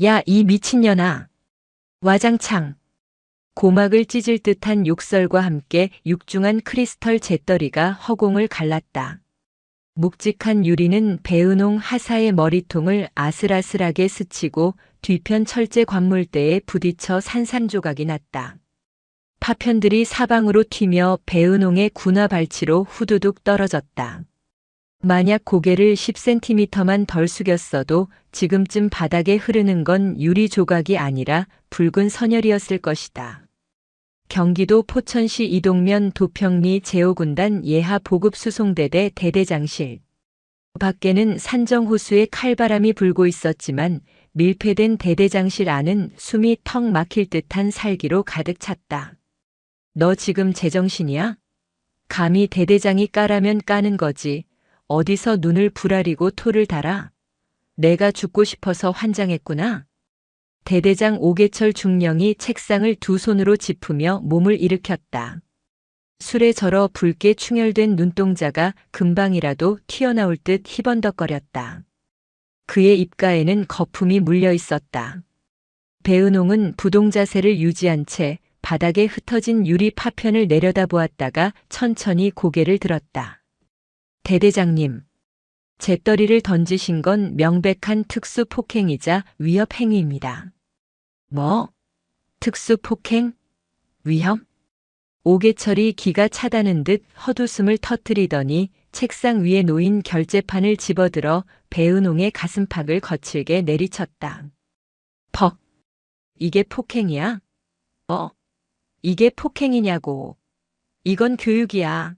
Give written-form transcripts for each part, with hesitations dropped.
야, 이 미친년아. 와장창. 고막을 찢을 듯한 욕설과 함께 육중한 크리스털 재떨이가 허공을 갈랐다. 묵직한 유리는 배은홍 하사의 머리통을 아슬아슬하게 스치고 뒤편 철제 관물대에 부딪혀 산산조각이 났다. 파편들이 사방으로 튀며 배은홍의 군화 발치로 후두둑 떨어졌다. 만약 고개를 10cm만 덜 숙였어도 지금쯤 바닥에 흐르는 건 유리 조각이 아니라 붉은 선혈이었을 것이다. 경기도 포천시 이동면 도평리 제5군단 예하 보급수송대대 대대장실. 밖에는 산정호수에 칼바람이 불고 있었지만 밀폐된 대대장실 안은 숨이 턱 막힐 듯한 살기로 가득 찼다. 너 지금 제정신이야? 감히 대대장이 까라면 까는 거지. 어디서 눈을 부라리고 토를 달아? 내가 죽고 싶어서 환장했구나. 대대장 오계철 중령이 책상을 두 손으로 짚으며 몸을 일으켰다. 술에 절어 붉게 충혈된 눈동자가 금방이라도 튀어나올 듯 희번덕거렸다. 그의 입가에는 거품이 물려 있었다. 배은홍은 부동자세를 유지한 채 바닥에 흩어진 유리 파편을 내려다보았다가 천천히 고개를 들었다. 대대장님, 재떨이를 던지신 건 명백한 특수폭행이자 위협행위입니다. 뭐? 특수폭행? 위협? 오계철이 기가 차다는 듯 헛웃음을 터뜨리더니 책상 위에 놓인 결제판을 집어들어 배은홍의 가슴팍을 거칠게 내리쳤다. 퍽! 이게 폭행이야? 이게 폭행이냐고. 이건 교육이야.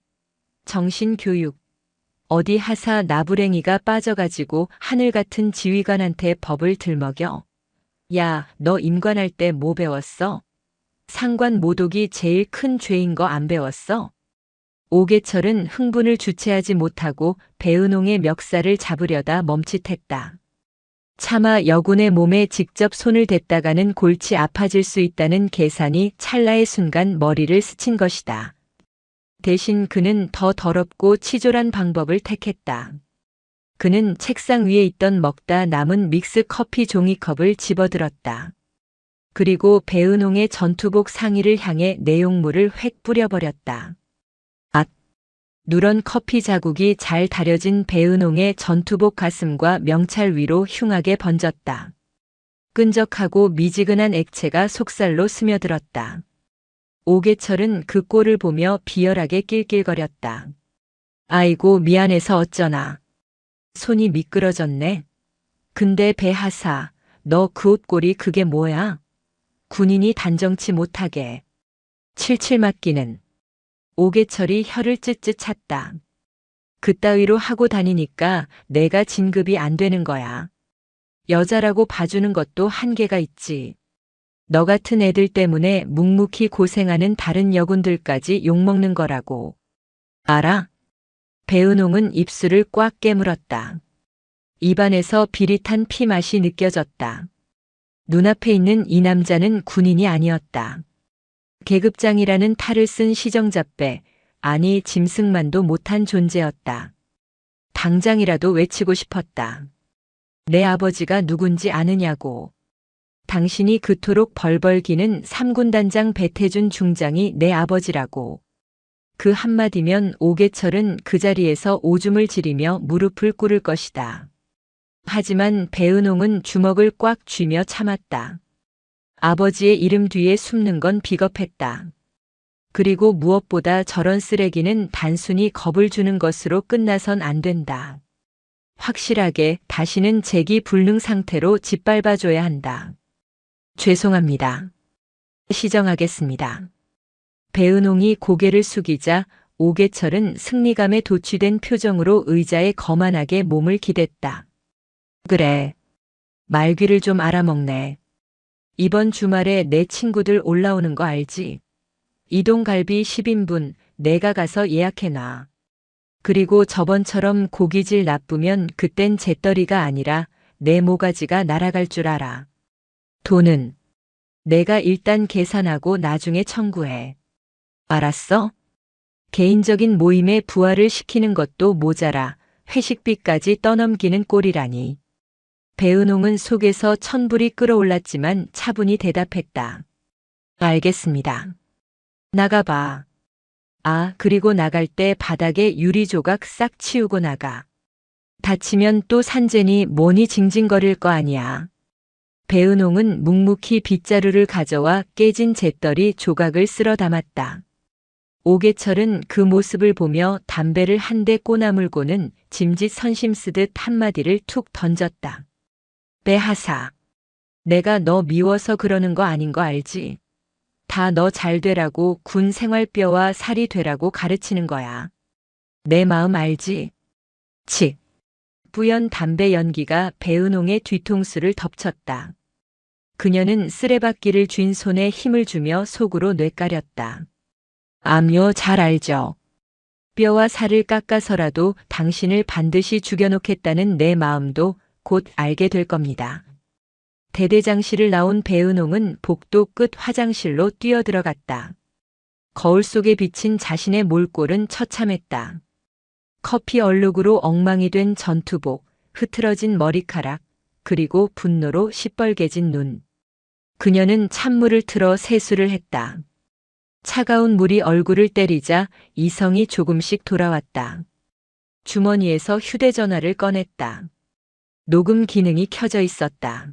정신교육. 어디 하사 나부랭이가 빠져가지고 하늘 같은 지휘관한테 법을 들먹여. 야, 너 임관할 때 뭐 배웠어? 상관 모독이 제일 큰 죄인 거 안 배웠어? 오계철은 흥분을 주체하지 못하고 배은홍의 멱살을 잡으려다 멈칫했다. 차마 여군의 몸에 직접 손을 댔다가는 골치 아파질 수 있다는 계산이 찰나의 순간 머리를 스친 것이다. 대신 그는 더 더럽고 치졸한 방법을 택했다. 그는 책상 위에 있던 먹다 남은 믹스 커피 종이컵을 집어들었다. 그리고 배은홍의 전투복 상의를 향해 내용물을 획 뿌려버렸다. 누런 커피 자국이 잘 다려진 배은홍의 전투복 가슴과 명찰 위로 흉하게 번졌다. 끈적하고 미지근한 액체가 속살로 스며들었다. 오계철은 그 꼴을 보며 비열하게 낄낄거렸다. 아이고 미안해서 어쩌나. 손이 미끄러졌네. 근데 배하사, 너 그 옷걸이 그게 뭐야? 군인이 단정치 못하게. 칠칠 맞기는. 오계철이 혀를 쯧쯧 찼다. 그따위로 하고 다니니까 내가 진급이 안 되는 거야. 여자라고 봐주는 것도 한계가 있지. 너 같은 애들 때문에 묵묵히 고생하는 다른 여군들까지 욕먹는 거라고. 알아? 배은홍은 입술을 꽉 깨물었다. 입안에서 비릿한 피맛이 느껴졌다. 눈앞에 있는 이 남자는 군인이 아니었다. 계급장이라는 탈을 쓴 시정잡배, 아니 짐승만도 못한 존재였다. 당장이라도 외치고 싶었다. 내 아버지가 누군지 아느냐고. 당신이 그토록 벌벌 기는 3군단장 배태준 중장이 내 아버지라고. 그 한마디면 오계철은 그 자리에서 오줌을 지리며 무릎을 꿇을 것이다. 하지만 배은홍은 주먹을 꽉 쥐며 참았다. 아버지의 이름 뒤에 숨는 건 비겁했다. 그리고 무엇보다 저런 쓰레기는 단순히 겁을 주는 것으로 끝나선 안 된다. 확실하게 다시는 재기 불능 상태로 짓밟아줘야 한다. 죄송합니다. 시정하겠습니다. 배은홍이 고개를 숙이자 오계철은 승리감에 도취된 표정으로 의자에 거만하게 몸을 기댔다. 그래. 말귀를 좀 알아먹네. 이번 주말에 내 친구들 올라오는 거 알지? 이동갈비 10인분 내가 가서 예약해놔. 그리고 저번처럼 고기질 나쁘면 그땐 재떨이가 아니라 내 모가지가 날아갈 줄 알아. 돈은 내가 일단 계산하고 나중에 청구해. 알았어? 개인적인 모임에 부하를 시키는 것도 모자라 회식비까지 떠넘기는 꼴이라니. 배은홍은 속에서 천불이 끓어올랐지만 차분히 대답했다. 알겠습니다. 나가봐. 아, 그리고 나갈 때 바닥에 유리 조각 싹 치우고 나가. 다치면 또 산재니 뭐니 징징거릴 거 아니야. 배은홍은 묵묵히 빗자루를 가져와 깨진 잿더리 조각을 쓸어 담았다. 오계철은 그 모습을 보며 담배를 한 대 꼬나물고는 짐짓 선심 쓰듯 한마디를 툭 던졌다. 배하사. 내가 너 미워서 그러는 거 아닌 거 알지? 다 너 잘 되라고 군 생활뼈와 살이 되라고 가르치는 거야. 내 마음 알지? 칙. 뿌연 담배 연기가 배은홍의 뒤통수를 덮쳤다. 그녀는 쓰레받기를 쥔 손에 힘을 주며 속으로 뇌까렸다. 암요 잘 알죠. 뼈와 살을 깎아서라도 당신을 반드시 죽여놓겠다는 내 마음도 곧 알게 될 겁니다. 대대장실을 나온 배은홍은 복도 끝 화장실로 뛰어들어갔다. 거울 속에 비친 자신의 몰골은 처참했다. 커피 얼룩으로 엉망이 된 전투복, 흐트러진 머리카락, 그리고 분노로 시뻘개진 눈. 그녀는 찬물을 틀어 세수를 했다. 차가운 물이 얼굴을 때리자 이성이 조금씩 돌아왔다. 주머니에서 휴대전화를 꺼냈다. 녹음 기능이 켜져 있었다.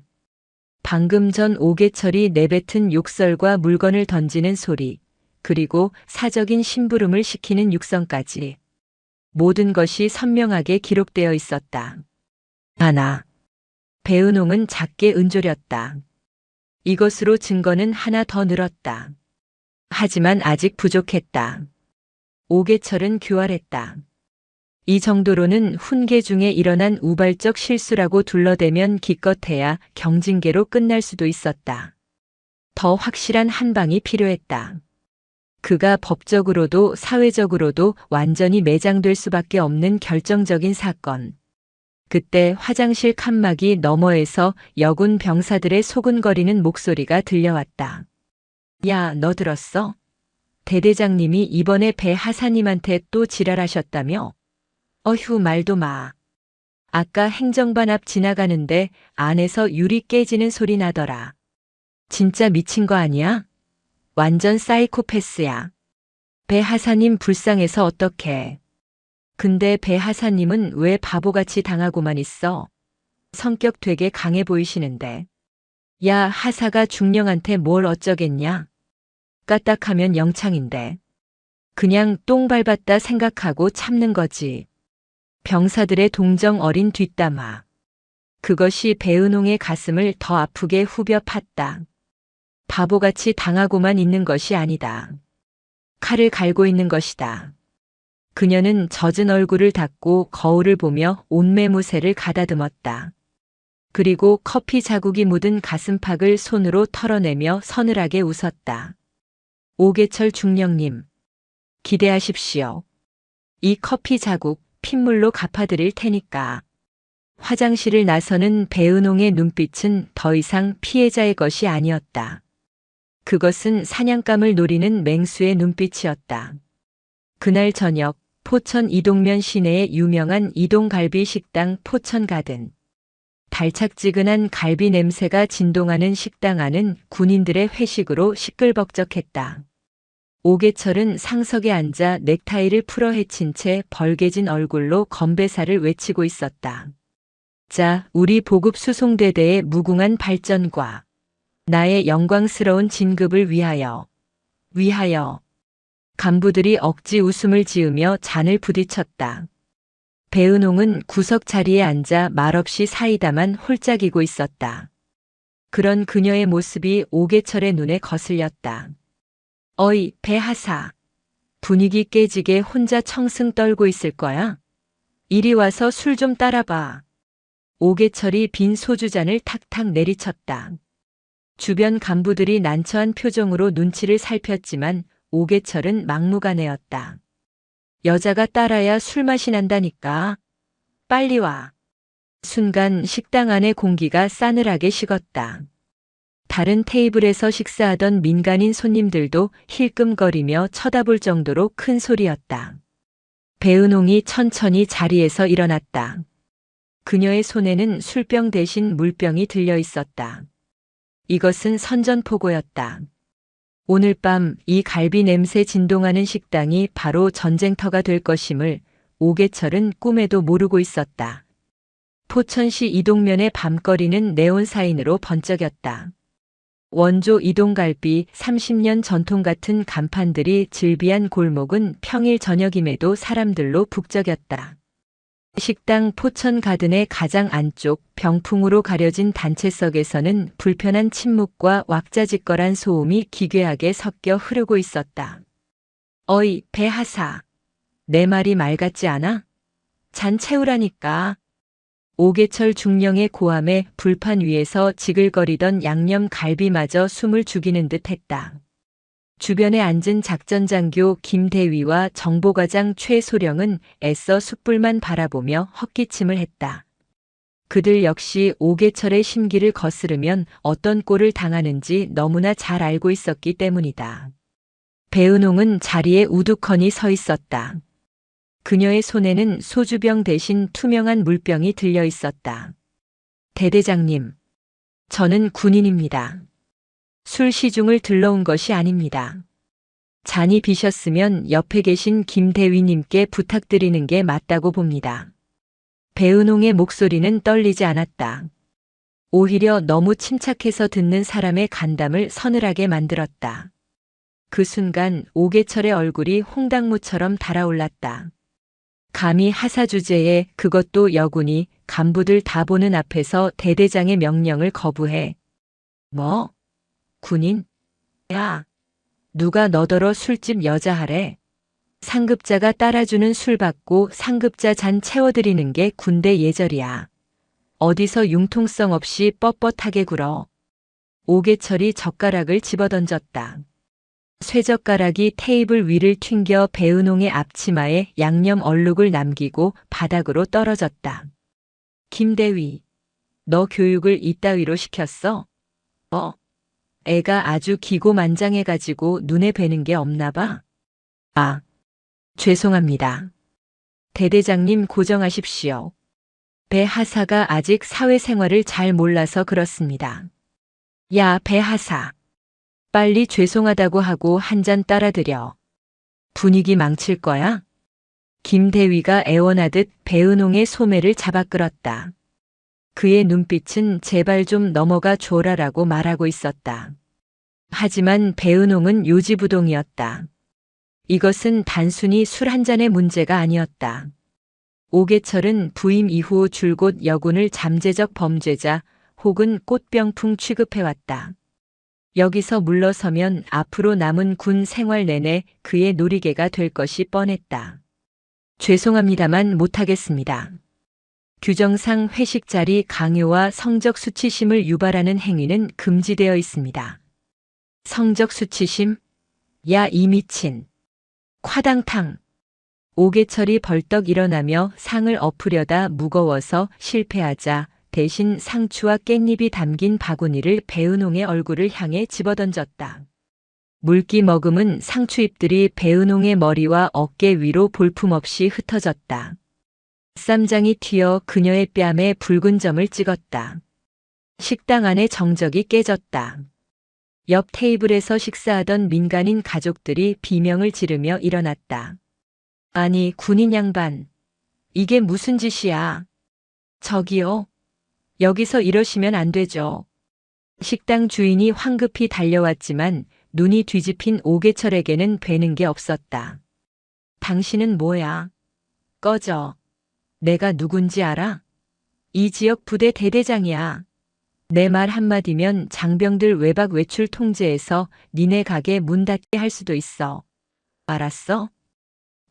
방금 전 오계철이 내뱉은 욕설과 물건을 던지는 소리, 그리고 사적인 심부름을 시키는 육성까지. 모든 것이 선명하게 기록되어 있었다. 하나. 배은홍은 작게 은조렸다. 이것으로 증거는 하나 더 늘었다. 하지만 아직 부족했다. 오계철은 교활했다. 이 정도로는 훈계 중에 일어난 우발적 실수라고 둘러대면 기껏해야 경징계로 끝날 수도 있었다. 더 확실한 한 방이 필요했다. 그가 법적으로도 사회적으로도 완전히 매장될 수밖에 없는 결정적인 사건. 그때 화장실 칸막이 너머에서 여군 병사들의 소근거리는 목소리가 들려왔다. 야, 너 들었어? 대대장님이 이번에 배 하사님한테 또 지랄하셨다며? 어휴, 말도 마. 아까 행정반 앞 지나가는데 안에서 유리 깨지는 소리 나더라. 진짜 미친 거 아니야? 완전 사이코패스야. 배 하사님 불쌍해서 어떡해. 근데 배 하사님은 왜 바보같이 당하고만 있어? 성격 되게 강해 보이시는데. 야, 하사가 중령한테 뭘 어쩌겠냐? 까딱하면 영창인데. 그냥 똥 밟았다 생각하고 참는 거지. 병사들의 동정 어린 뒷담화. 그것이 배은홍의 가슴을 더 아프게 후벼 팠다. 바보같이 당하고만 있는 것이 아니다. 칼을 갈고 있는 것이다. 그녀는 젖은 얼굴을 닦고 거울을 보며 옷매무새를 가다듬었다. 그리고 커피 자국이 묻은 가슴팍을 손으로 털어내며 서늘하게 웃었다. 오계철 중령님, 기대하십시오. 이 커피 자국 핏물로 갚아드릴 테니까. 화장실을 나서는 배은홍의 눈빛은 더 이상 피해자의 것이 아니었다. 그것은 사냥감을 노리는 맹수의 눈빛이었다. 그날 저녁 포천 이동면 시내의 유명한 이동갈비 식당 포천가든. 달착지근한 갈비 냄새가 진동하는 식당 안은 군인들의 회식으로 시끌벅적했다. 오계철은 상석에 앉아 넥타이를 풀어 헤친 채 벌개진 얼굴로 건배사를 외치고 있었다. 자, 우리 보급 수송대대의 무궁한 발전과 나의 영광스러운 진급을 위하여. 간부들이 억지 웃음을 지으며 잔을 부딪혔다. 배은홍은 구석 자리에 앉아 말없이 사이다만 홀짝이고 있었다. 그런 그녀의 모습이 오계철의 눈에 거슬렸다. 어이, 배하사. 분위기 깨지게 혼자 청승 떨고 있을 거야? 이리 와서 술 좀 따라봐. 오계철이 빈 소주잔을 탁탁 내리쳤다. 주변 간부들이 난처한 표정으로 눈치를 살폈지만 오계철은 막무가내였다. 여자가 따라야 술맛이 난다니까. 빨리 와. 순간 식당 안의 공기가 싸늘하게 식었다. 다른 테이블에서 식사하던 민간인 손님들도 힐끔거리며 쳐다볼 정도로 큰 소리였다. 배은홍이 천천히 자리에서 일어났다. 그녀의 손에는 술병 대신 물병이 들려 있었다. 이것은 선전포고였다. 오늘 밤 이 갈비 냄새 진동하는 식당이 바로 전쟁터가 될 것임을 오계철은 꿈에도 모르고 있었다. 포천시 이동면의 밤거리는 네온 사인으로 번쩍였다. 원조 이동갈비 30년 전통 같은 간판들이 즐비한 골목은 평일 저녁임에도 사람들로 북적였다. 식당 포천가든의 가장 안쪽 병풍으로 가려진 단체석에서는 불편한 침묵과 왁자지껄한 소음이 기괴하게 섞여 흐르고 있었다. 어이, 배하사. 내 말이 말 같지 않아? 잔 채우라니까. 오계철 중령의 고함에 불판 위에서 지글거리던 양념 갈비마저 숨을 죽이는 듯 했다. 주변에 앉은 작전장교 김대위와 정보과장 최소령은 애써 숯불만 바라보며 헛기침을 했다. 그들 역시 오계철의 심기를 거스르면 어떤 꼴을 당하는지 너무나 잘 알고 있었기 때문이다. 배은홍은 자리에 우두커니 서 있었다. 그녀의 손에는 소주병 대신 투명한 물병이 들려 있었다. 대대장님, 저는 군인입니다. 술 시중을 들러온 것이 아닙니다. 잔이 비셨으면 옆에 계신 김대위님께 부탁드리는 게 맞다고 봅니다. 배은홍의 목소리는 떨리지 않았다. 오히려 너무 침착해서 듣는 사람의 간담을 서늘하게 만들었다. 그 순간 오계철의 얼굴이 홍당무처럼 달아올랐다. 감히 하사 주제에 그것도 여군이 간부들 다 보는 앞에서 대대장의 명령을 거부해. 뭐? 군인? 야, 누가 너더러 술집 여자 하래? 상급자가 따라주는 술 받고 상급자 잔 채워드리는 게 군대 예절이야. 어디서 융통성 없이 뻣뻣하게 굴어. 오계철이 젓가락을 집어던졌다. 쇠젓가락이 테이블 위를 튕겨 배은홍의 앞치마에 양념 얼룩을 남기고 바닥으로 떨어졌다. 김대위, 너 교육을 이따위로 시켰어? 애가 아주 기고만장해가지고 눈에 뵈는 게 없나 봐. 아, 죄송합니다. 대대장님 고정하십시오. 배 하사가 아직 사회생활을 잘 몰라서 그렇습니다. 야, 배 하사. 빨리 죄송하다고 하고 한 잔 따라드려. 분위기 망칠 거야? 김대위가 애원하듯 배은홍의 소매를 잡아 끌었다. 그의 눈빛은 제발 좀 넘어가 줘라라고 말하고 있었다. 하지만 배은홍은 요지부동이었다. 이것은 단순히 술 한 잔의 문제가 아니었다. 오계철은 부임 이후 줄곧 여군을 잠재적 범죄자 혹은 꽃병풍 취급해왔다. 여기서 물러서면 앞으로 남은 군 생활 내내 그의 놀이개가 될 것이 뻔했다. 죄송합니다만 못하겠습니다. 규정상 회식 자리 강요와 성적 수치심을 유발하는 행위는 금지되어 있습니다. 성적 수치심? 야, 이 미친. 콰당탕. 오계철이 벌떡 일어나며 상을 엎으려다 무거워서 실패하자 대신 상추와 깻잎이 담긴 바구니를 배은홍의 얼굴을 향해 집어던졌다. 물기 머금은 상추잎들이 배은홍의 머리와 어깨 위로 볼품없이 흩어졌다. 쌈장이 튀어 그녀의 뺨에 붉은 점을 찍었다. 식당 안의 정적이 깨졌다. 옆 테이블에서 식사하던 민간인 가족들이 비명을 지르며 일어났다. 아니, 군인 양반. 이게 무슨 짓이야? 저기요. 여기서 이러시면 안 되죠. 식당 주인이 황급히 달려왔지만 눈이 뒤집힌 오계철에게는 뵈는 게 없었다. 당신은 뭐야? 꺼져. 내가 누군지 알아? 이 지역 부대 대대장이야. 내 말 한마디면 장병들 외박 외출 통제해서 니네 가게 문 닫게 할 수도 있어. 알았어?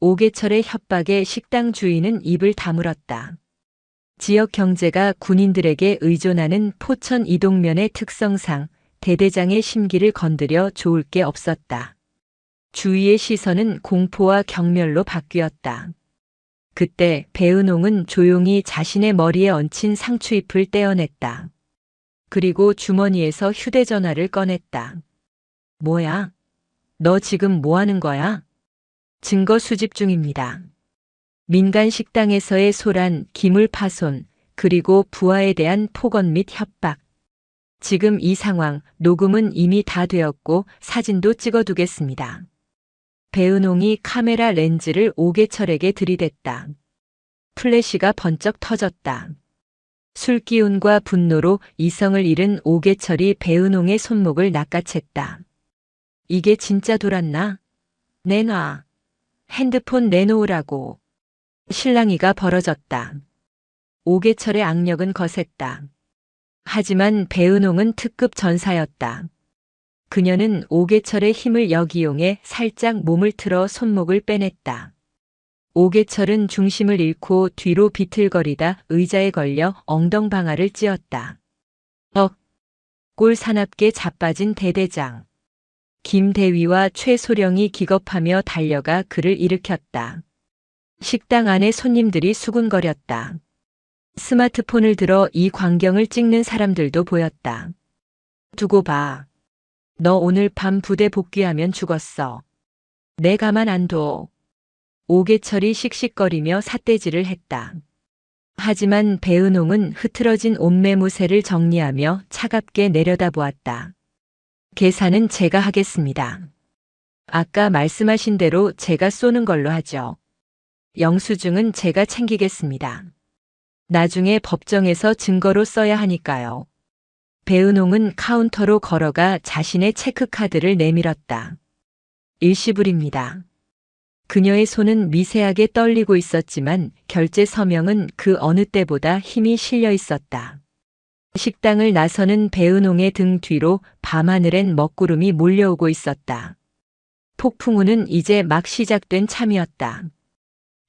오계철의 협박에 식당 주인은 입을 다물었다. 지역 경제가 군인들에게 의존하는 포천 이동면의 특성상 대대장의 심기를 건드려 좋을 게 없었다. 주위의 시선은 공포와 경멸로 바뀌었다. 그때 배은홍은 조용히 자신의 머리에 얹힌 상추잎을 떼어냈다. 그리고 주머니에서 휴대전화를 꺼냈다. 뭐야? 너 지금 뭐 하는 거야? 증거 수집 중입니다. 민간 식당에서의 소란, 기물 파손, 그리고 부하에 대한 폭언 및 협박. 지금 이 상황, 녹음은 이미 다 되었고 사진도 찍어두겠습니다. 배은홍이 카메라 렌즈를 오계철에게 들이댔다. 플래시가 번쩍 터졌다. 술기운과 분노로 이성을 잃은 오계철이 배은홍의 손목을 낚아챘다. 이게 진짜 돌았나? 내놔. 핸드폰 내놓으라고. 실랑이가 벌어졌다. 오계철의 악력은 거셌다. 하지만 배은홍은 특급 전사였다. 그녀는 오계철의 힘을 역이용해 살짝 몸을 틀어 손목을 빼냈다. 오계철은 중심을 잃고 뒤로 비틀거리다 의자에 걸려 엉덩방아를 찧었다. 꼴 사납게 자빠진 대대장. 김대위와 최소령이 기겁하며 달려가 그를 일으켰다. 식당 안에 손님들이 수군거렸다. 스마트폰을 들어 이 광경을 찍는 사람들도 보였다. 두고 봐. 너 오늘 밤 부대 복귀하면 죽었어. 내 가만 안 둬. 오계철이 씩씩거리며 삿대질을 했다. 하지만 배은홍은 흐트러진 옷매무새를 정리하며 차갑게 내려다보았다. 계산은 제가 하겠습니다. 아까 말씀하신 대로 제가 쏘는 걸로 하죠. 영수증은 제가 챙기겠습니다. 나중에 법정에서 증거로 써야 하니까요. 배은홍은 카운터로 걸어가 자신의 체크카드를 내밀었다. 일시불입니다. 그녀의 손은 미세하게 떨리고 있었지만 결제 서명은 그 어느 때보다 힘이 실려 있었다. 식당을 나서는 배은홍의 등 뒤로 밤하늘엔 먹구름이 몰려오고 있었다. 폭풍우는 이제 막 시작된 참이었다.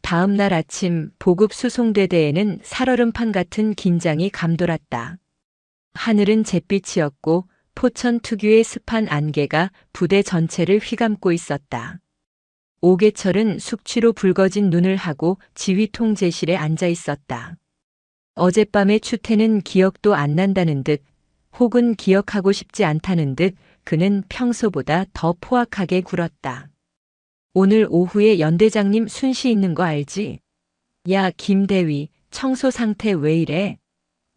다음 날 아침 보급 수송대대에는 살얼음판 같은 긴장이 감돌았다. 하늘은 잿빛이었고 포천 특유의 습한 안개가 부대 전체를 휘감고 있었다. 오계철은 숙취로 붉어진 눈을 하고 지휘 통제실에 앉아 있었다. 어젯밤의 추태는 기억도 안 난다는 듯 혹은 기억하고 싶지 않다는 듯 그는 평소보다 더 포악하게 굴었다. 오늘 오후에 연대장님 순시 있는 거 알지? 야 김대위, 청소 상태 왜 이래?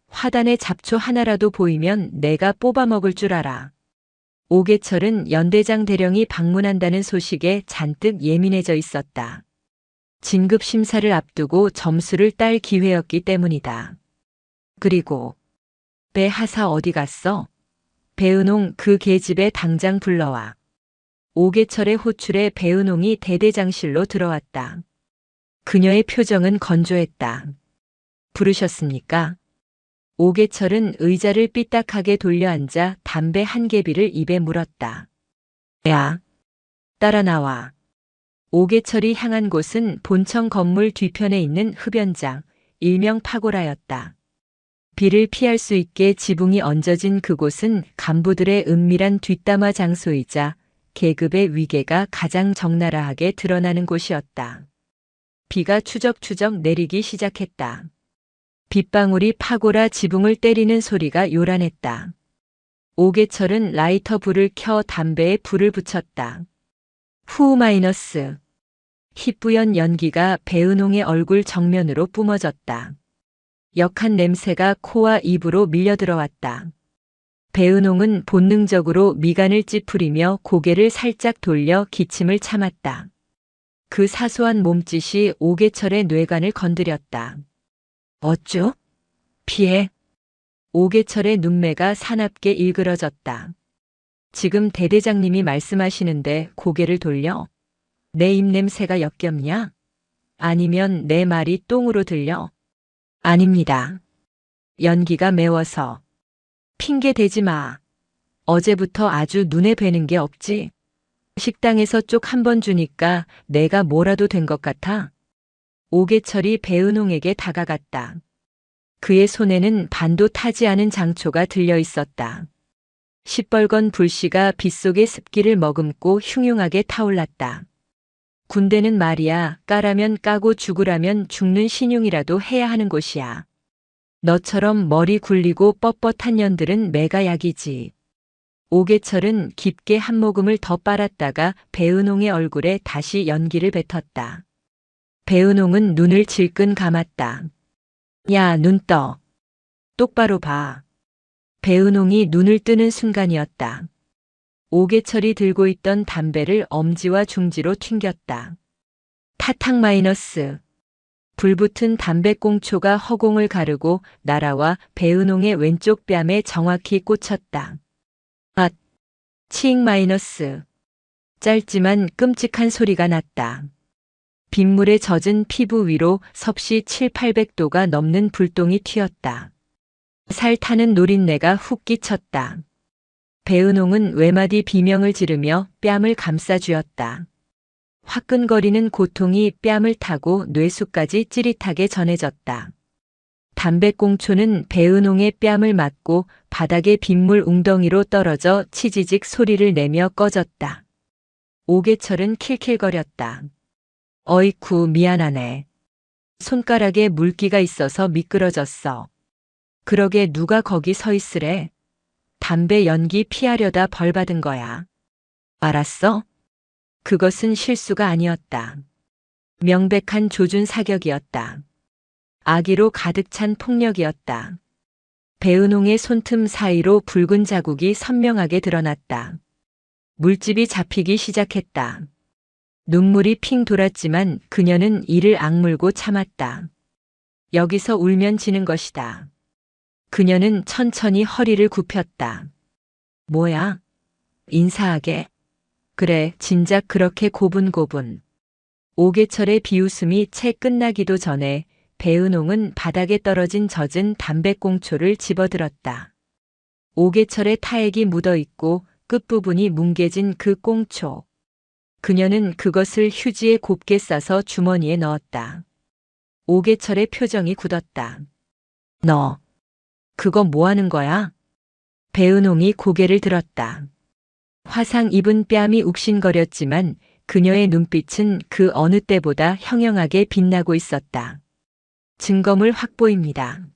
화단에 잡초 하나라도 보이면 내가 뽑아먹을 줄 알아. 오계철은 연대장 대령이 방문한다는 소식에 잔뜩 예민해져 있었다. 진급 심사를 앞두고 점수를 딸 기회였기 때문이다. 그리고 배 하사 어디 갔어? 배은홍 그 계집애 당장 불러와. 오계철의 호출에 배은홍이 대대장실로 들어왔다. 그녀의 표정은 건조했다. 부르셨습니까? 오계철은 의자를 삐딱하게 돌려앉아 담배 한 개비를 입에 물었다. 야, 따라 나와. 오계철이 향한 곳은 본청 건물 뒤편에 있는 흡연장, 일명 파고라였다. 비를 피할 수 있게 지붕이 얹어진 그곳은 간부들의 은밀한 뒷담화 장소이자 계급의 위계가 가장 적나라하게 드러나는 곳이었다. 비가 추적추적 내리기 시작했다. 빗방울이 파고라 지붕을 때리는 소리가 요란했다. 오계철은 라이터 불을 켜 담배에 불을 붙였다. 후 마이너스. 희뿌연 연기가 배은홍의 얼굴 정면으로 뿜어졌다. 역한 냄새가 코와 입으로 밀려들어왔다. 배은홍은 본능적으로 미간을 찌푸리며 고개를 살짝 돌려 기침을 참았다. 그 사소한 몸짓이 오계철의 뇌관을 건드렸다. 어쭈? 피해. 오계철의 눈매가 사납게 일그러졌다. 지금 대대장님이 말씀하시는데 고개를 돌려? 내 입냄새가 역겹냐? 아니면 내 말이 똥으로 들려? 아닙니다. 연기가 매워서. 핑계 대지 마. 어제부터 아주 눈에 뵈는 게 없지. 식당에서 쪽 한 번 주니까 내가 뭐라도 된 것 같아? 오계철이 배은홍에게 다가갔다. 그의 손에는 반도 타지 않은 장초가 들려 있었다. 시뻘건 불씨가 빗속의 습기를 머금고 흉흉하게 타올랐다. 군대는 말이야, 까라면 까고 죽으라면 죽는 신용이라도 해야 하는 곳이야. 너처럼 머리 굴리고 뻣뻣한 년들은 매가 약이지. 오계철은 깊게 한 모금을 더 빨았다가 배은홍의 얼굴에 다시 연기를 뱉었다. 배은홍은 눈을 질끈 감았다. 야, 눈 떠. 똑바로 봐. 배은홍이 눈을 뜨는 순간이었다. 오계철이 들고 있던 담배를 엄지와 중지로 튕겼다. 타탁 마이너스. 불붙은 담배꽁초가 허공을 가르고 날아와 배은홍의 왼쪽 뺨에 정확히 꽂혔다. 앗! 치익 마이너스. 짧지만 끔찍한 소리가 났다. 빗물에 젖은 피부 위로 섭씨 700~800도가 넘는 불똥이 튀었다. 살 타는 노린내가 훅 끼쳤다. 배은홍은 외마디 비명을 지르며 뺨을 감싸쥐었다. 화끈거리는 고통이 뺨을 타고 뇌수까지 찌릿하게 전해졌다. 담배꽁초는 배은홍의 뺨을 맞고 바닥에 빗물 웅덩이로 떨어져 치지직 소리를 내며 꺼졌다. 오계철은 킬킬거렸다. 어이쿠 미안하네. 손가락에 물기가 있어서 미끄러졌어. 그러게 누가 거기 서 있으래. 담배 연기 피하려다 벌 받은 거야. 알았어? 그것은 실수가 아니었다. 명백한 조준 사격이었다. 악의로 가득 찬 폭력이었다. 배은홍의 손틈 사이로 붉은 자국이 선명하게 드러났다. 물집이 잡히기 시작했다. 눈물이 핑 돌았지만 그녀는 이를 악물고 참았다. 여기서 울면 지는 것이다. 그녀는 천천히 허리를 굽혔다. 뭐야? 인사하게. 그래, 진작 그렇게 고분고분. 오계철의 비웃음이 채 끝나기도 전에 배은홍은 바닥에 떨어진 젖은 담배꽁초를 집어들었다. 오계철의 타액이 묻어있고 끝부분이 뭉개진 그 꽁초. 그녀는 그것을 휴지에 곱게 싸서 주머니에 넣었다. 오계철의 표정이 굳었다. 너, 그거 뭐 하는 거야? 배은홍이 고개를 들었다. 화상 입은 뺨이 욱신거렸지만 그녀의 눈빛은 그 어느 때보다 형형하게 빛나고 있었다. 증거물 확보입니다.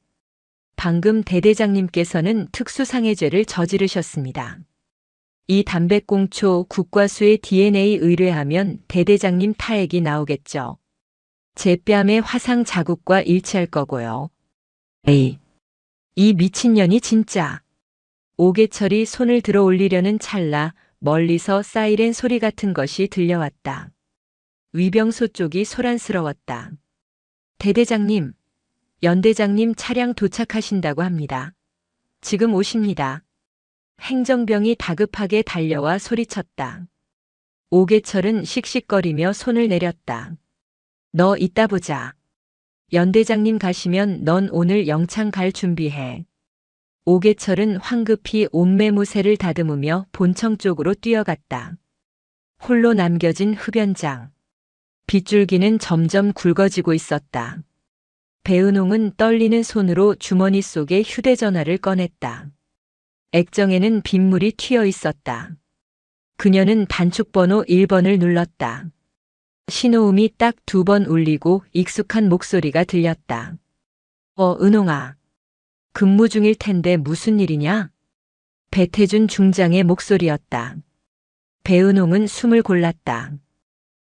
방금 대대장님께서는 특수상해죄를 저지르셨습니다. 이 담배꽁초 국과수의 DNA 의뢰하면 대대장님 타액이 나오겠죠. 제 뺨의 화상 자국과 일치할 거고요. 에이, 이 미친년이 진짜. 오계철이 손을 들어 올리려는 찰나 멀리서 사이렌 소리 같은 것이 들려왔다. 위병소 쪽이 소란스러웠다. 대대장님, 연대장님 차량 도착하신다고 합니다. 지금 오십니다. 행정병이 다급하게 달려와 소리쳤다. 오계철은 씩씩거리며 손을 내렸다. 너 이따 보자. 연대장님 가시면 넌 오늘 영창 갈 준비해. 오계철은 황급히 옷매무새를 다듬으며 본청 쪽으로 뛰어갔다. 홀로 남겨진 흡연장. 빗줄기는 점점 굵어지고 있었다. 배은홍은 떨리는 손으로 주머니 속에 휴대전화를 꺼냈다. 액정에는 빗물이 튀어 있었다. 그녀는 단축번호 1번을 눌렀다. 신호음이 딱 2번 울리고 익숙한 목소리가 들렸다. 은홍아. 근무 중일 텐데 무슨 일이냐? 배태준 중장의 목소리였다. 배은홍은 숨을 골랐다.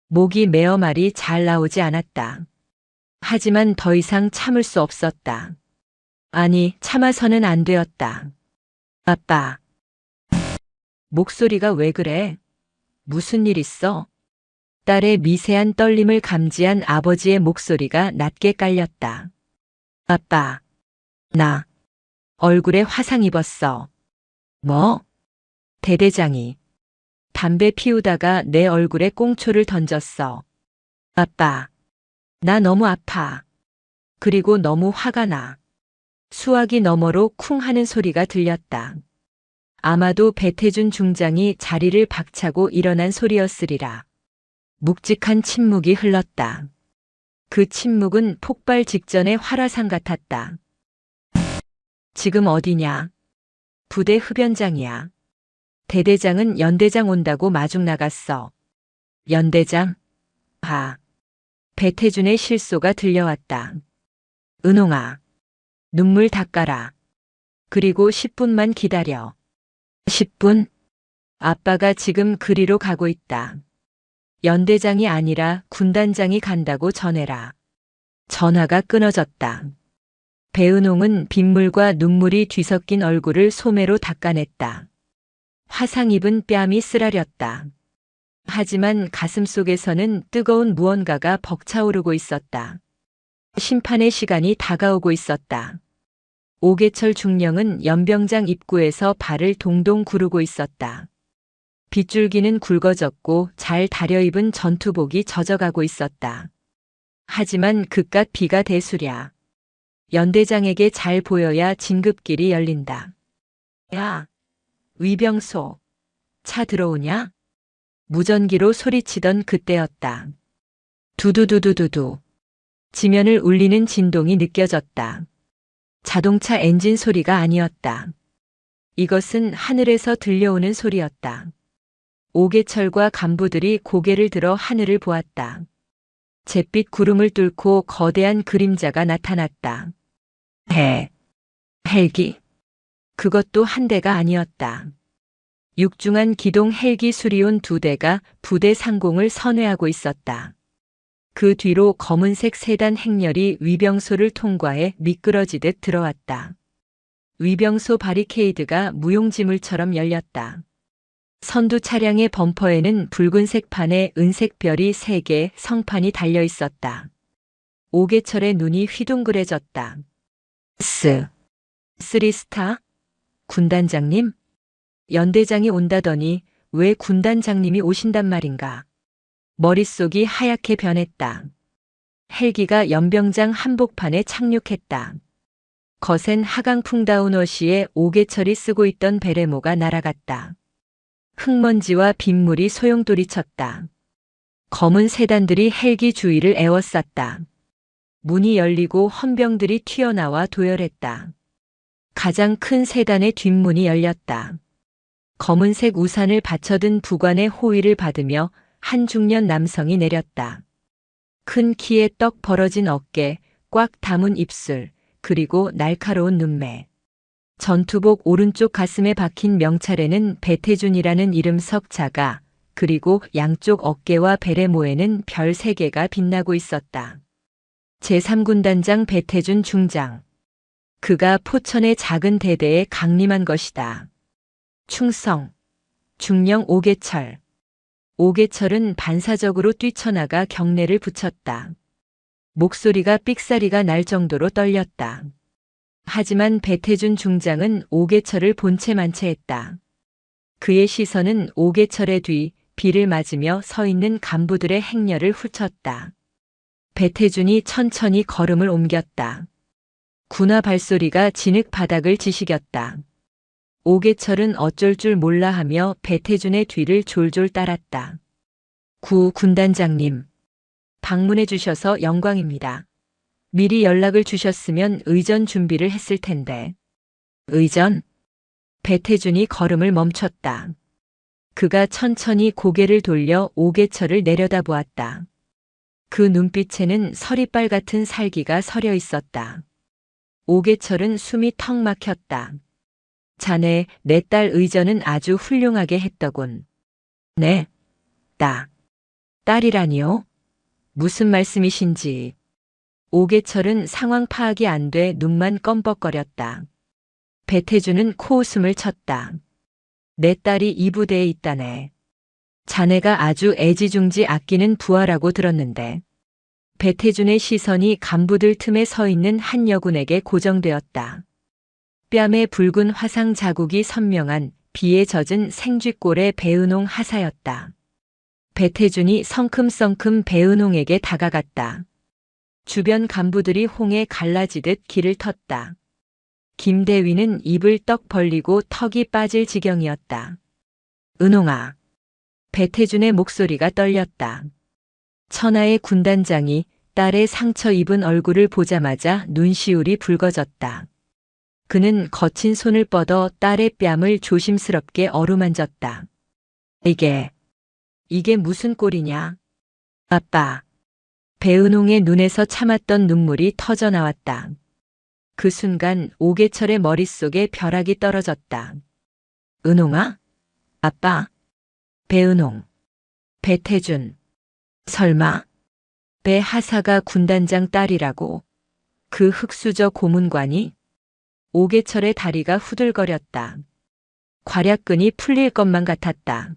목이 메어 말이 잘 나오지 않았다. 하지만 더 이상 참을 수 없었다. 아니, 참아서는 안 되었다. 아빠. 목소리가 왜 그래? 무슨 일 있어? 딸의 미세한 떨림을 감지한 아버지의 목소리가 낮게 깔렸다. 아빠. 나. 얼굴에 화상 입었어. 뭐? 대대장이. 담배 피우다가 내 얼굴에 꽁초를 던졌어. 아빠. 나 너무 아파. 그리고 너무 화가 나. 수화기 너머로 쿵 하는 소리가 들렸다. 아마도 배태준 중장이 자리를 박차고 일어난 소리였으리라. 묵직한 침묵이 흘렀다. 그 침묵은 폭발 직전의 활화산 같았다. 지금 어디냐? 부대 흡연장이야. 대대장은 연대장 온다고 마중 나갔어. 연대장? 봐. 배태준의 실소가 들려왔다. 은홍아. 눈물 닦아라. 그리고 10분만 기다려. 10분? 아빠가 지금 그리로 가고 있다. 연대장이 아니라 군단장이 간다고 전해라. 전화가 끊어졌다. 배은홍은 빗물과 눈물이 뒤섞인 얼굴을 소매로 닦아냈다. 화상 입은 뺨이 쓰라렸다. 하지만 가슴 속에서는 뜨거운 무언가가 벅차오르고 있었다. 심판의 시간이 다가오고 있었다. 오계철 중령은 연병장 입구에서 발을 동동 구르고 있었다. 빗줄기는 굵어졌고 잘 다려입은 전투복이 젖어가고 있었다. 하지만 그깟 비가 대수랴. 연대장에게 잘 보여야 진급길이 열린다. 야, 위병소, 차 들어오냐? 무전기로 소리치던 그때였다. 두두두두두두. 지면을 울리는 진동이 느껴졌다. 자동차 엔진 소리가 아니었다. 이것은 하늘에서 들려오는 소리였다. 오계철과 간부들이 고개를 들어 하늘을 보았다. 잿빛 구름을 뚫고 거대한 그림자가 나타났다. 헬기. 그것도 한 대가 아니었다. 육중한 기동 헬기 수리온 2대가 부대 상공을 선회하고 있었다. 그 뒤로 검은색 세단 행렬이 위병소를 통과해 미끄러지듯 들어왔다. 위병소 바리케이드가 무용지물처럼 열렸다. 선두 차량의 범퍼에는 붉은색 판에 은색 별이 3개 성판이 달려 있었다. 오계철의 눈이 휘둥그레졌다. 쓰리스타? 군단장님? 연대장이 온다더니 왜 군단장님이 오신단 말인가? 머릿속이 하얗게 변했다. 헬기가 연병장 한복판에 착륙했다. 거센 하강풍다운 옷이에 오계철이 쓰고 있던 베레모가 날아갔다. 흙먼지와 빗물이 소용돌이쳤다. 검은 세단들이 헬기 주위를 에워쌌다. 문이 열리고 헌병들이 튀어나와 도열했다. 가장 큰 세단의 뒷문이 열렸다. 검은색 우산을 받쳐든 부관의 호위를 받으며 한 중년 남성이 내렸다. 큰 키에 떡 벌어진 어깨, 꽉 담은 입술, 그리고 날카로운 눈매. 전투복 오른쪽 가슴에 박힌 명찰에는 배태준이라는 이름 석자가, 그리고 양쪽 어깨와 베레모에는 별 3개가 빛나고 있었다. 제3군단장 배태준 중장. 그가 포천의 작은 대대에 강림한 것이다. 충성. 중령 오계철. 오계철은 반사적으로 뛰쳐나가 경례를 붙였다. 목소리가 삑사리가 날 정도로 떨렸다. 하지만 배태준 중장은 오계철을 본체 만체했다. 그의 시선은 오계철의 뒤 비를 맞으며 서 있는 간부들의 행렬을 훑었다. 배태준이 천천히 걸음을 옮겼다. 군화 발소리가 진흙 바닥을 지시겼다. 오계철은 어쩔 줄 몰라 하며 배태준의 뒤를 졸졸 따랐다. 구 군단장님. 방문해 주셔서 영광입니다. 미리 연락을 주셨으면 의전 준비를 했을 텐데. 의전? 배태준이 걸음을 멈췄다. 그가 천천히 고개를 돌려 오계철을 내려다보았다. 그 눈빛에는 서리빨 같은 살기가 서려 있었다. 오계철은 숨이 턱 막혔다. 자네, 내 딸 의전은 아주 훌륭하게 했더군. 네, 딸이라니요? 무슨 말씀이신지. 오계철은 상황 파악이 안 돼 눈만 껌뻑거렸다. 배태준은 코웃음을 쳤다. 내 딸이 이 부대에 있다네. 자네가 아주 애지중지 아끼는 부하라고 들었는데. 배태준의 시선이 간부들 틈에 서 있는 한 여군에게 고정되었다. 뺨에 붉은 화상 자국이 선명한 비에 젖은 생쥐꼴의 배은홍 하사였다. 배태준이 성큼성큼 배은홍에게 다가갔다. 주변 간부들이 홍에 갈라지듯 길을 텄다. 김대위는 입을 떡 벌리고 턱이 빠질 지경이었다. 은홍아. 배태준의 목소리가 떨렸다. 천하의 군단장이 딸의 상처 입은 얼굴을 보자마자 눈시울이 붉어졌다. 그는 거친 손을 뻗어 딸의 뺨을 조심스럽게 어루만졌다. 이게 무슨 꼴이냐? 아빠. 배은홍의 눈에서 참았던 눈물이 터져 나왔다. 그 순간 오계철의 머릿속에 벼락이 떨어졌다. 은홍아? 아빠? 배은홍. 배태준. 설마 배 하사가 군단장 딸이라고? 그 흑수저 고문관이? 오계철의 다리가 후들거렸다. 괄약근이 풀릴 것만 같았다.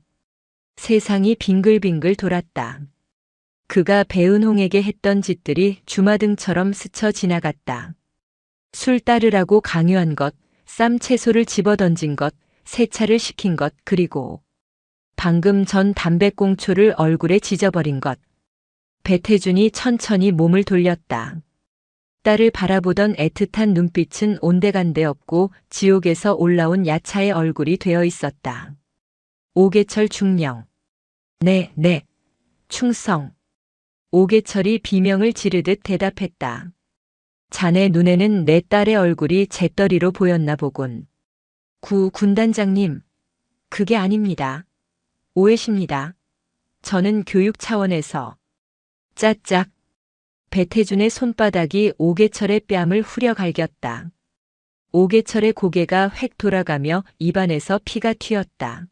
세상이 빙글빙글 돌았다. 그가 배은홍에게 했던 짓들이 주마등처럼 스쳐 지나갔다. 술 따르라고 강요한 것, 쌈 채소를 집어던진 것, 세차를 시킨 것, 그리고 방금 전 담배꽁초를 얼굴에 지져버린 것. 배태준이 천천히 몸을 돌렸다. 딸을 바라보던 애틋한 눈빛은 온데간데 없고 지옥에서 올라온 야차의 얼굴이 되어 있었다. 오계철 중령. 네, 충성. 오계철이 비명을 지르듯 대답했다. 자네 눈에는 내 딸의 얼굴이 잿더리로 보였나 보군. 군단장님, 그게 아닙니다. 오해십니다. 저는 교육 차원에서. 짜짝. 배태준의 손바닥이 오계철의 뺨을 후려 갈겼다. 오계철의 고개가 획 돌아가며 입안에서 피가 튀었다.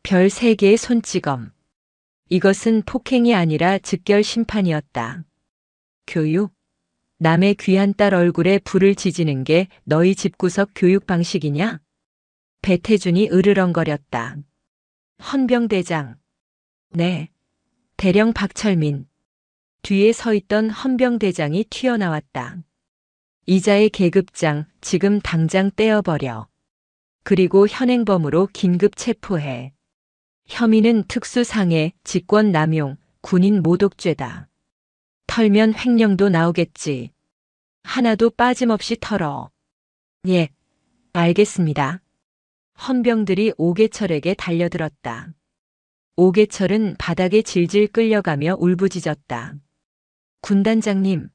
별 3개의 손찌검. 이것은 폭행이 아니라 즉결 심판이었다. 교육? 남의 귀한 딸 얼굴에 불을 지지는 게 너희 집구석 교육 방식이냐? 배태준이 으르렁거렸다. 헌병대장. 네. 대령 박철민. 뒤에 서 있던 헌병대장이 튀어나왔다. 이자의 계급장, 지금 당장 떼어버려. 그리고 현행범으로 긴급 체포해. 혐의는 특수상해, 직권남용, 군인 모독죄다. 털면 횡령도 나오겠지. 하나도 빠짐없이 털어. 예, 알겠습니다. 헌병들이 오계철에게 달려들었다. 오계철은 바닥에 질질 끌려가며 울부짖었다. 군단장님,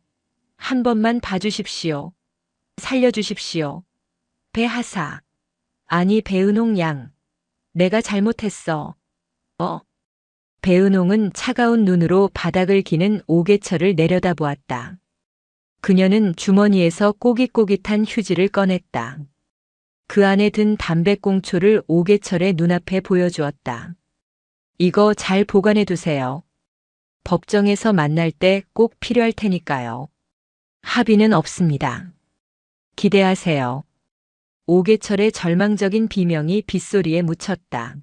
한 번만 봐주십시오. 살려주십시오. 배하사. 아니 배은홍 양. 내가 잘못했어. 배은홍은 차가운 눈으로 바닥을 기는 오계철을 내려다보았다. 그녀는 주머니에서 꼬깃꼬깃한 휴지를 꺼냈다. 그 안에 든 담배꽁초를 오계철의 눈앞에 보여주었다. 이거 잘 보관해 두세요. 법정에서 만날 때 꼭 필요할 테니까요. 합의는 없습니다. 기대하세요. 오계철의 절망적인 비명이 빗소리에 묻혔다.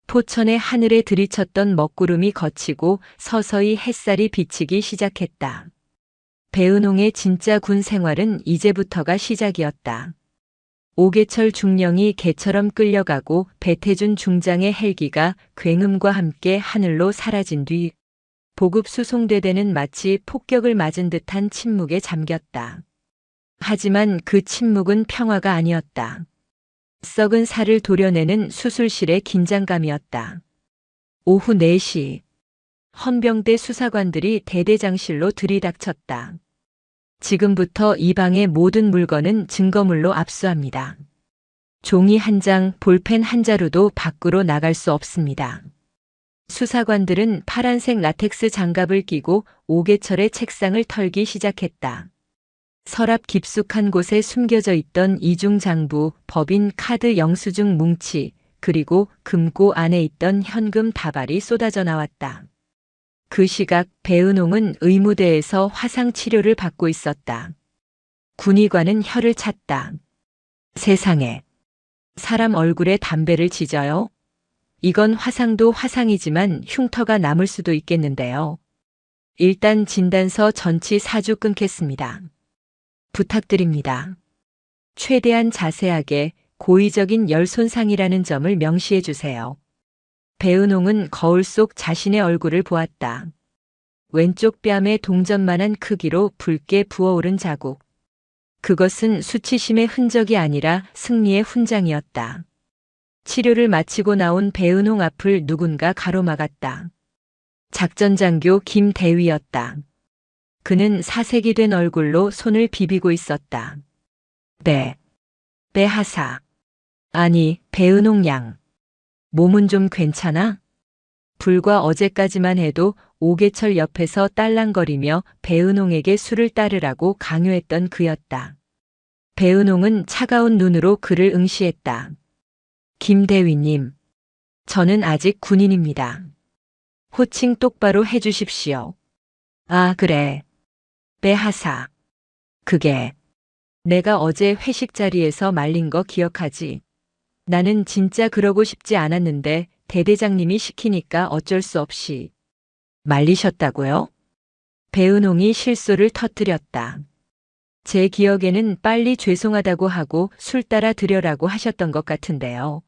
포천의 하늘에 들이쳤던 먹구름이 걷히고 서서히 햇살이 비치기 시작했다. 배은홍의 진짜 군 생활은 이제부터가 시작이었다. 오계철 중령이 개처럼 끌려가고 배태준 중장의 헬기가 굉음과 함께 하늘로 사라진 뒤 보급 수송대대는 마치 폭격을 맞은 듯한 침묵에 잠겼다. 하지만 그 침묵은 평화가 아니었다. 썩은 살을 도려내는 수술실의 긴장감이었다. 오후 4시 헌병대 수사관들이 대대장실로 들이닥쳤다. 지금부터 이 방의 모든 물건은 증거물로 압수합니다. 종이 한 장, 볼펜 한 자루도 밖으로 나갈 수 없습니다. 수사관들은 파란색 라텍스 장갑을 끼고 오계철의 책상을 털기 시작했다. 서랍 깊숙한 곳에 숨겨져 있던 이중장부, 법인 카드 영수증 뭉치, 그리고 금고 안에 있던 현금 다발이 쏟아져 나왔다. 그 시각 배은홍은 의무대에서 화상 치료를 받고 있었다. 군의관은 혀를 찼다. 세상에. 사람 얼굴에 담배를 지져요? 이건 화상도 화상이지만 흉터가 남을 수도 있겠는데요. 일단 진단서 전치 4주 끊겠습니다. 부탁드립니다. 최대한 자세하게 고의적인 열 손상이라는 점을 명시해 주세요. 배은홍은 거울 속 자신의 얼굴을 보았다. 왼쪽 뺨에 동전만한 크기로 붉게 부어오른 자국. 그것은 수치심의 흔적이 아니라 승리의 훈장이었다. 치료를 마치고 나온 배은홍 앞을 누군가 가로막았다. 작전장교 김대위였다. 그는 사색이 된 얼굴로 손을 비비고 있었다. 배하사. 아니, 배은홍 양. 몸은 좀 괜찮아? 불과 어제까지만 해도 오계철 옆에서 딸랑거리며 배은홍에게 술을 따르라고 강요했던 그였다. 배은홍은 차가운 눈으로 그를 응시했다. 김대위님, 저는 아직 군인입니다. 호칭 똑바로 해주십시오. 아, 그래. 배하사. 그게 내가 어제 회식 자리에서 말린 거 기억하지? 나는 진짜 그러고 싶지 않았는데 대대장님이 시키니까 어쩔 수 없이 말리셨다고요? 배은홍이 실소를 터뜨렸다. 제 기억에는 빨리 죄송하다고 하고 술 따라 드려라고 하셨던 것 같은데요.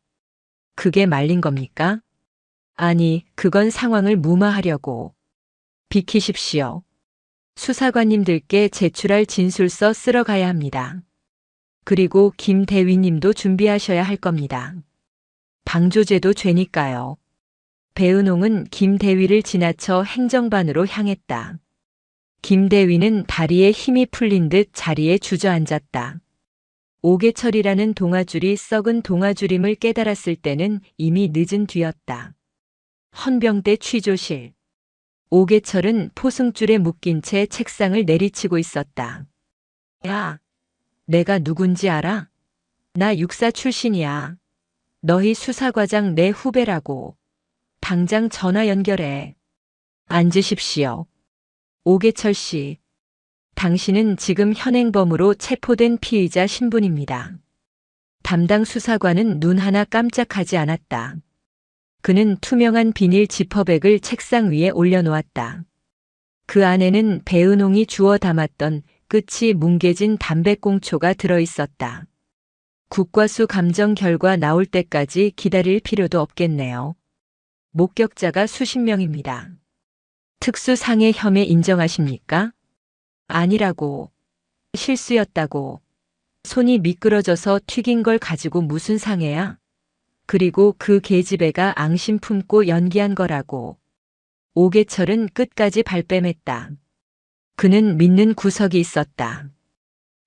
그게 말린 겁니까? 아니, 그건 상황을 무마하려고. 비키십시오. 수사관님들께 제출할 진술서 쓰러 가야 합니다. 그리고 김 대위님도 준비하셔야 할 겁니다. 방조제도 죄니까요. 배은홍은 김 대위를 지나쳐 행정반으로 향했다. 김 대위는 다리에 힘이 풀린 듯 자리에 주저앉았다. 오계철이라는 동아줄이 썩은 동아줄임을 깨달았을 때는 이미 늦은 뒤였다. 헌병대 취조실. 오계철은 포승줄에 묶인 채 책상을 내리치고 있었다. 야, 내가 누군지 알아? 나 육사 출신이야. 너희 수사과장 내 후배라고. 당장 전화 연결해. 앉으십시오. 오계철 씨. 당신은 지금 현행범으로 체포된 피의자 신분입니다. 담당 수사관은 눈 하나 깜짝하지 않았다. 그는 투명한 비닐 지퍼백을 책상 위에 올려놓았다. 그 안에는 배은홍이 주워 담았던 끝이 뭉개진 담배꽁초가 들어있었다. 국과수 감정 결과 나올 때까지 기다릴 필요도 없겠네요. 목격자가 수십 명입니다. 특수상해 혐의 인정하십니까? 아니라고. 실수였다고. 손이 미끄러져서 튀긴 걸 가지고 무슨 상해야? 그리고 그 계집애가 앙심 품고 연기한 거라고. 오계철은 끝까지 발뺌했다. 그는 믿는 구석이 있었다.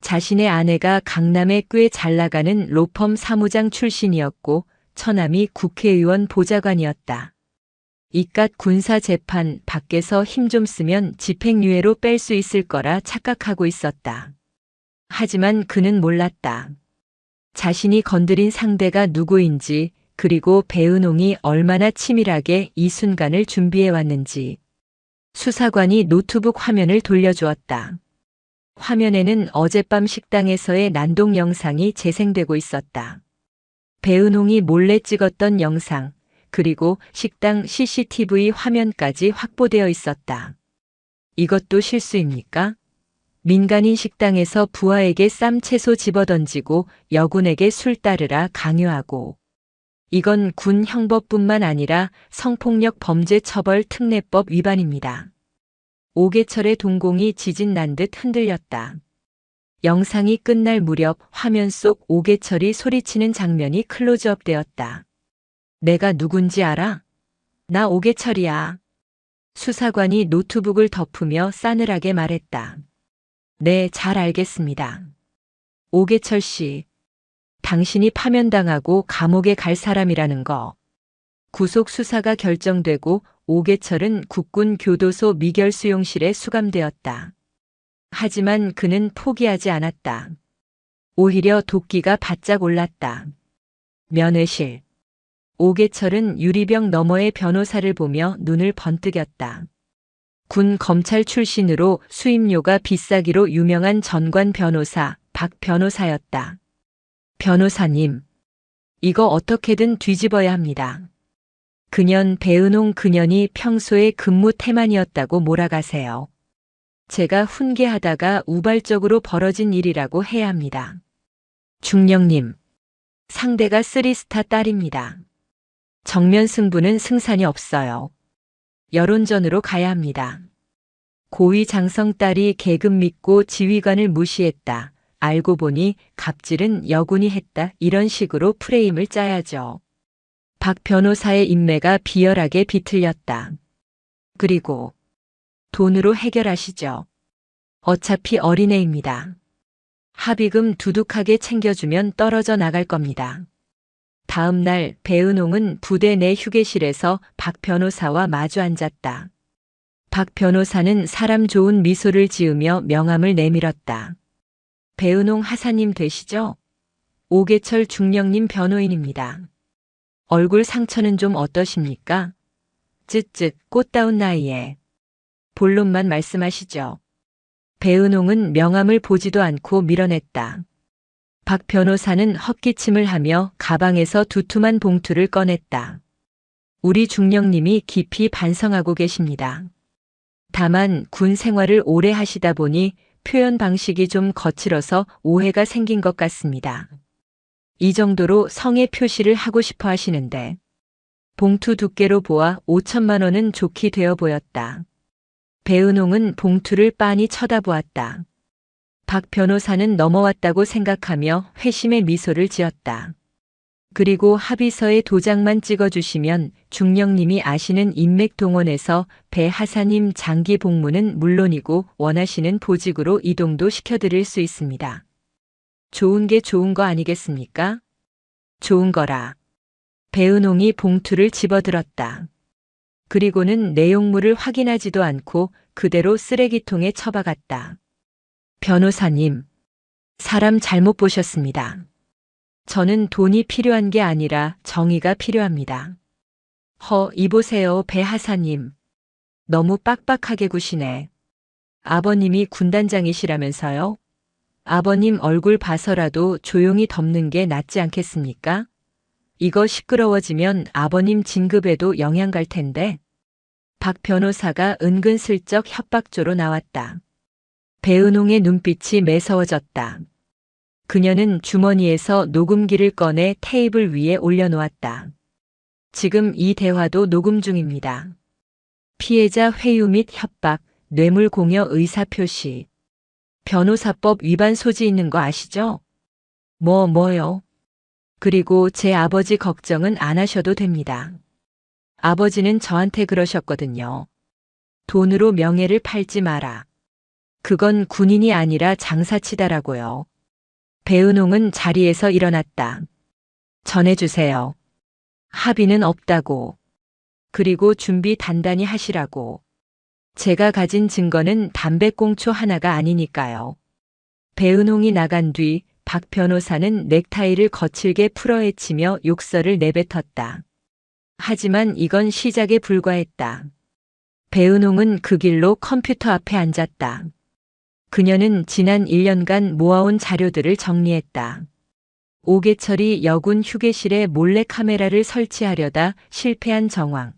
자신의 아내가 강남에 꽤 잘나가는 로펌 사무장 출신이었고 처남이 국회의원 보좌관이었다. 이깟 군사재판 밖에서 힘 좀 쓰면 집행유예로 뺄 수 있을 거라 착각하고 있었다. 하지만 그는 몰랐다. 자신이 건드린 상대가 누구인지, 그리고 배은홍이 얼마나 치밀하게 이 순간을 준비해왔는지. 수사관이 노트북 화면을 돌려주었다. 화면에는 어젯밤 식당에서의 난동 영상이 재생되고 있었다. 배은홍이 몰래 찍었던 영상, 그리고 식당 CCTV 화면까지 확보되어 있었다. 이것도 실수입니까? 민간인 식당에서 부하에게 쌈 채소 집어던지고 여군에게 술 따르라 강요하고. 이건 군 형법뿐만 아니라 성폭력 범죄 처벌 특례법 위반입니다. 오계철의 동공이 지진 난 듯 흔들렸다. 영상이 끝날 무렵 화면 속 오계철이 소리치는 장면이 클로즈업 되었다. 내가 누군지 알아? 나 오계철이야. 수사관이 노트북을 덮으며 싸늘하게 말했다. 네, 잘 알겠습니다. 오계철 씨, 당신이 파면당하고 감옥에 갈 사람이라는 거. 구속 수사가 결정되고 오계철은 국군 교도소 미결수용실에 수감되었다. 하지만 그는 포기하지 않았다. 오히려 도끼가 바짝 올랐다. 면회실. 오계철은 유리병 너머의 변호사를 보며 눈을 번뜩였다. 군 검찰 출신으로 수임료가 비싸기로 유명한 전관 변호사 박 변호사였다. 변호사님, 이거 어떻게든 뒤집어야 합니다. 그년 배은홍 그년이 평소에 근무 태만이었다고 몰아가세요. 제가 훈계하다가 우발적으로 벌어진 일이라고 해야 합니다. 중령님, 상대가 3스타 딸입니다. 정면 승부는 승산이 없어요. 여론전으로 가야 합니다. 고위 장성 딸이 계급 믿고 지휘관을 무시했다. 알고 보니 갑질은 여군이 했다. 이런 식으로 프레임을 짜야죠. 박 변호사의 인매가 비열하게 비틀렸다. 그리고 돈으로 해결하시죠. 어차피 어린애입니다. 합의금 두둑하게 챙겨주면 떨어져 나갈 겁니다. 다음 날 배은홍은 부대 내 휴게실에서 박 변호사와 마주 앉았다. 박 변호사는 사람 좋은 미소를 지으며 명함을 내밀었다. 배은홍 하사님 되시죠? 오계철 중령님 변호인입니다. 얼굴 상처는 좀 어떠십니까? 쯧쯧 꽃다운 나이에. 본론만 말씀하시죠. 배은홍은 명함을 보지도 않고 밀어냈다. 박 변호사는 헛기침을 하며 가방에서 두툼한 봉투를 꺼냈다. 우리 중령님이 깊이 반성하고 계십니다. 다만 군 생활을 오래 하시다 보니 표현 방식이 좀 거칠어서 오해가 생긴 것 같습니다. 이 정도로 성의 표시를 하고 싶어 하시는데 봉투 두께로 보아 5천만 원은 좋게 되어 보였다. 배은홍은 봉투를 빤히 쳐다보았다. 박 변호사는 넘어왔다고 생각하며 회심의 미소를 지었다. 그리고 합의서에 도장만 찍어주시면 중령님이 아시는 인맥동원에서 배 하사님 장기 복무는 물론이고 원하시는 보직으로 이동도 시켜드릴 수 있습니다. 좋은 게 좋은 거 아니겠습니까? 좋은 거라. 배은홍이 봉투를 집어들었다. 그리고는 내용물을 확인하지도 않고 그대로 쓰레기통에 처박았다. 변호사님, 사람 잘못 보셨습니다. 저는 돈이 필요한 게 아니라 정의가 필요합니다. 이보세요, 배 하사님. 너무 빡빡하게 구시네. 아버님이 군단장이시라면서요? 아버님 얼굴 봐서라도 조용히 덮는 게 낫지 않겠습니까? 이거 시끄러워지면 아버님 진급에도 영향 갈 텐데. 박 변호사가 은근슬쩍 협박조로 나왔다. 배은홍의 눈빛이 매서워졌다. 그녀는 주머니에서 녹음기를 꺼내 테이블 위에 올려놓았다. 지금 이 대화도 녹음 중입니다. 피해자 회유 및 협박, 뇌물 공여 의사표시. 변호사법 위반 소지 있는 거 아시죠? 뭐요? 그리고 제 아버지 걱정은 안 하셔도 됩니다. 아버지는 저한테 그러셨거든요. 돈으로 명예를 팔지 마라. 그건 군인이 아니라 장사치다라고요. 배은홍은 자리에서 일어났다. 전해주세요. 합의는 없다고. 그리고 준비 단단히 하시라고. 제가 가진 증거는 담배꽁초 하나가 아니니까요. 배은홍이 나간 뒤 박 변호사는 넥타이를 거칠게 풀어헤치며 욕설을 내뱉었다. 하지만 이건 시작에 불과했다. 배은홍은 그 길로 컴퓨터 앞에 앉았다. 그녀는 지난 1년간 모아온 자료들을 정리했다. 오계철이 여군 휴게실에 몰래 카메라를 설치하려다 실패한 정황,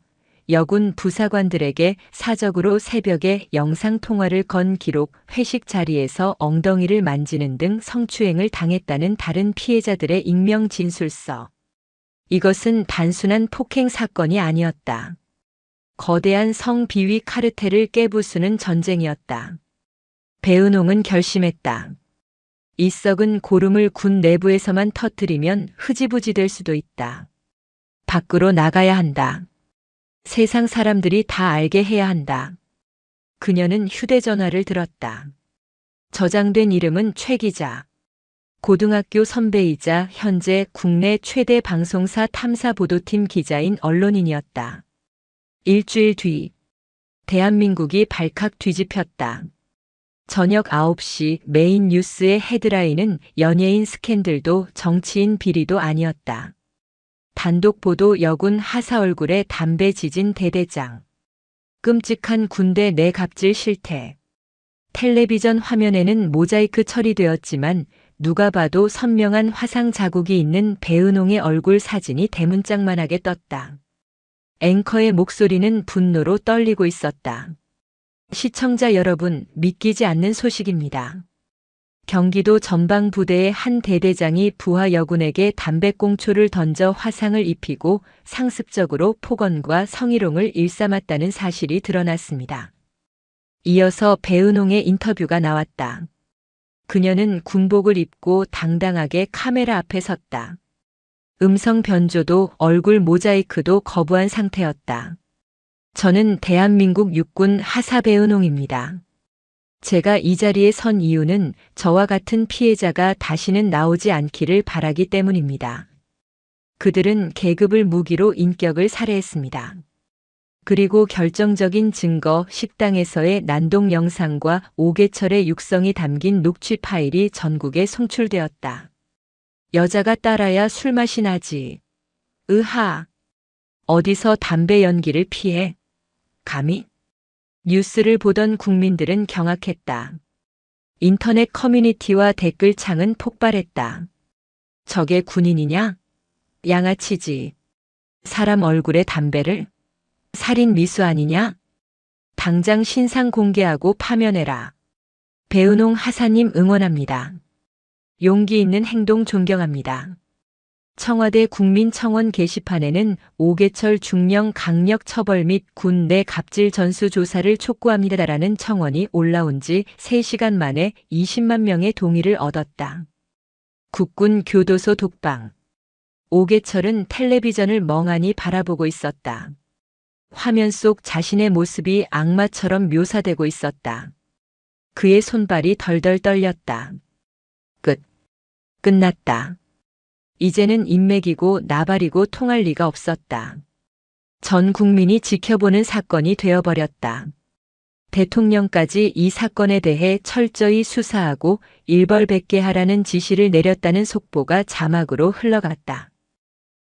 여군 부사관들에게 사적으로 새벽에 영상통화를 건 기록, 회식 자리에서 엉덩이를 만지는 등 성추행을 당했다는 다른 피해자들의 익명 진술서. 이것은 단순한 폭행 사건이 아니었다. 거대한 성비위 카르텔을 깨부수는 전쟁이었다. 배은홍은 결심했다. 이 썩은 고름을 군 내부에서만 터뜨리면 흐지부지 될 수도 있다. 밖으로 나가야 한다. 세상 사람들이 다 알게 해야 한다. 그녀는 휴대전화를 들었다. 저장된 이름은 최 기자. 고등학교 선배이자 현재 국내 최대 방송사 탐사보도팀 기자인 언론인이었다. 일주일 뒤, 대한민국이 발칵 뒤집혔다. 저녁 9시 메인 뉴스의 헤드라인은 연예인 스캔들도 정치인 비리도 아니었다. 단독 보도 여군 하사 얼굴에 담배 지진 대대장. 끔찍한 군대 내 갑질 실태. 텔레비전 화면에는 모자이크 처리되었지만 누가 봐도 선명한 화상 자국이 있는 배은홍의 얼굴 사진이 대문짝만하게 떴다. 앵커의 목소리는 분노로 떨리고 있었다. 시청자 여러분, 믿기지 않는 소식입니다. 경기도 전방부대의 한 대대장이 부하 여군에게 담배꽁초를 던져 화상을 입히고 상습적으로 폭언과 성희롱을 일삼았다는 사실이 드러났습니다. 이어서 배은홍의 인터뷰가 나왔다. 그녀는 군복을 입고 당당하게 카메라 앞에 섰다. 음성 변조도 얼굴 모자이크도 거부한 상태였다. 저는 대한민국 육군 하사 배은홍입니다. 제가 이 자리에 선 이유는 저와 같은 피해자가 다시는 나오지 않기를 바라기 때문입니다. 그들은 계급을 무기로 인격을 살해했습니다. 그리고 결정적인 증거 식당에서의 난동 영상과 오계철의 육성이 담긴 녹취 파일이 전국에 송출되었다. 여자가 따라야 술맛이 나지. 으하. 어디서 담배 연기를 피해? 감히? 뉴스를 보던 국민들은 경악했다. 인터넷 커뮤니티와 댓글창은 폭발했다. 저게 군인이냐? 양아치지. 사람 얼굴에 담배를? 살인 미수 아니냐? 당장 신상 공개하고 파면해라. 배은홍 하사님 응원합니다. 용기 있는 행동 존경합니다. 청와대 국민청원 게시판에는 오계철 중령 강력 처벌 및 군 내 갑질 전수 조사를 촉구합니다라는 청원이 올라온 지 3시간 만에 20만 명의 동의를 얻었다. 국군 교도소 독방. 오계철은 텔레비전을 멍하니 바라보고 있었다. 화면 속 자신의 모습이 악마처럼 묘사되고 있었다. 그의 손발이 덜덜 떨렸다. 끝났다. 이제는 인맥이고 나발이고 통할 리가 없었다. 전 국민이 지켜보는 사건이 되어버렸다. 대통령까지 이 사건에 대해 철저히 수사하고 일벌백계하라는 지시를 내렸다는 속보가 자막으로 흘러갔다.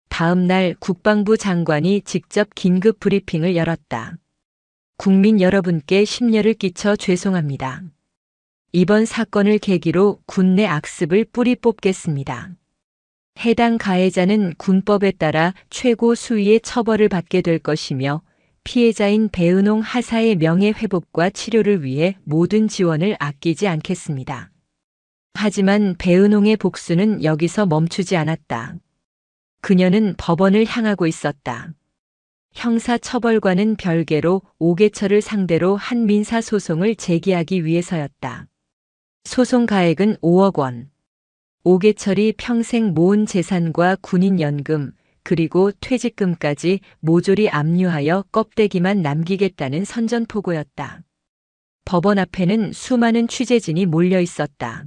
다음 날 국방부 장관이 직접 긴급 브리핑을 열었다. 국민 여러분께 심려를 끼쳐 죄송합니다. 이번 사건을 계기로 군내 악습을 뿌리 뽑겠습니다. 해당 가해자는 군법에 따라 최고 수위의 처벌을 받게 될 것이며 피해자인 배은홍 하사의 명예회복과 치료를 위해 모든 지원을 아끼지 않겠습니다. 하지만 배은홍의 복수는 여기서 멈추지 않았다. 그녀는 법원을 향하고 있었다. 형사처벌과는 별개로 오계철을 상대로 한 민사소송을 제기하기 위해서였다. 소송 가액은 5억 원. 오계철이 평생 모은 재산과 군인연금 그리고 퇴직금까지 모조리 압류하여 껍데기만 남기겠다는 선전포고였다. 법원 앞에는 수많은 취재진이 몰려 있었다.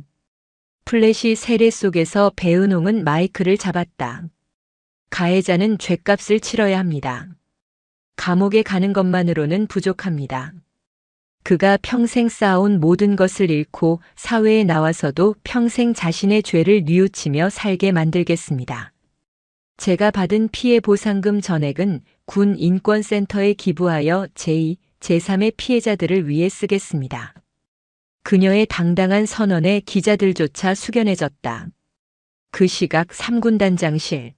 플래시 세례 속에서 배은홍은 마이크를 잡았다. 가해자는 죗값을 치러야 합니다. 감옥에 가는 것만으로는 부족합니다. 그가 평생 쌓아온 모든 것을 잃고 사회에 나와서도 평생 자신의 죄를 뉘우치며 살게 만들겠습니다. 제가 받은 피해 보상금 전액은 군 인권센터에 기부하여 제2, 제3의 피해자들을 위해 쓰겠습니다. 그녀의 당당한 선언에 기자들조차 숙연해졌다. 그 시각 3군 단장실.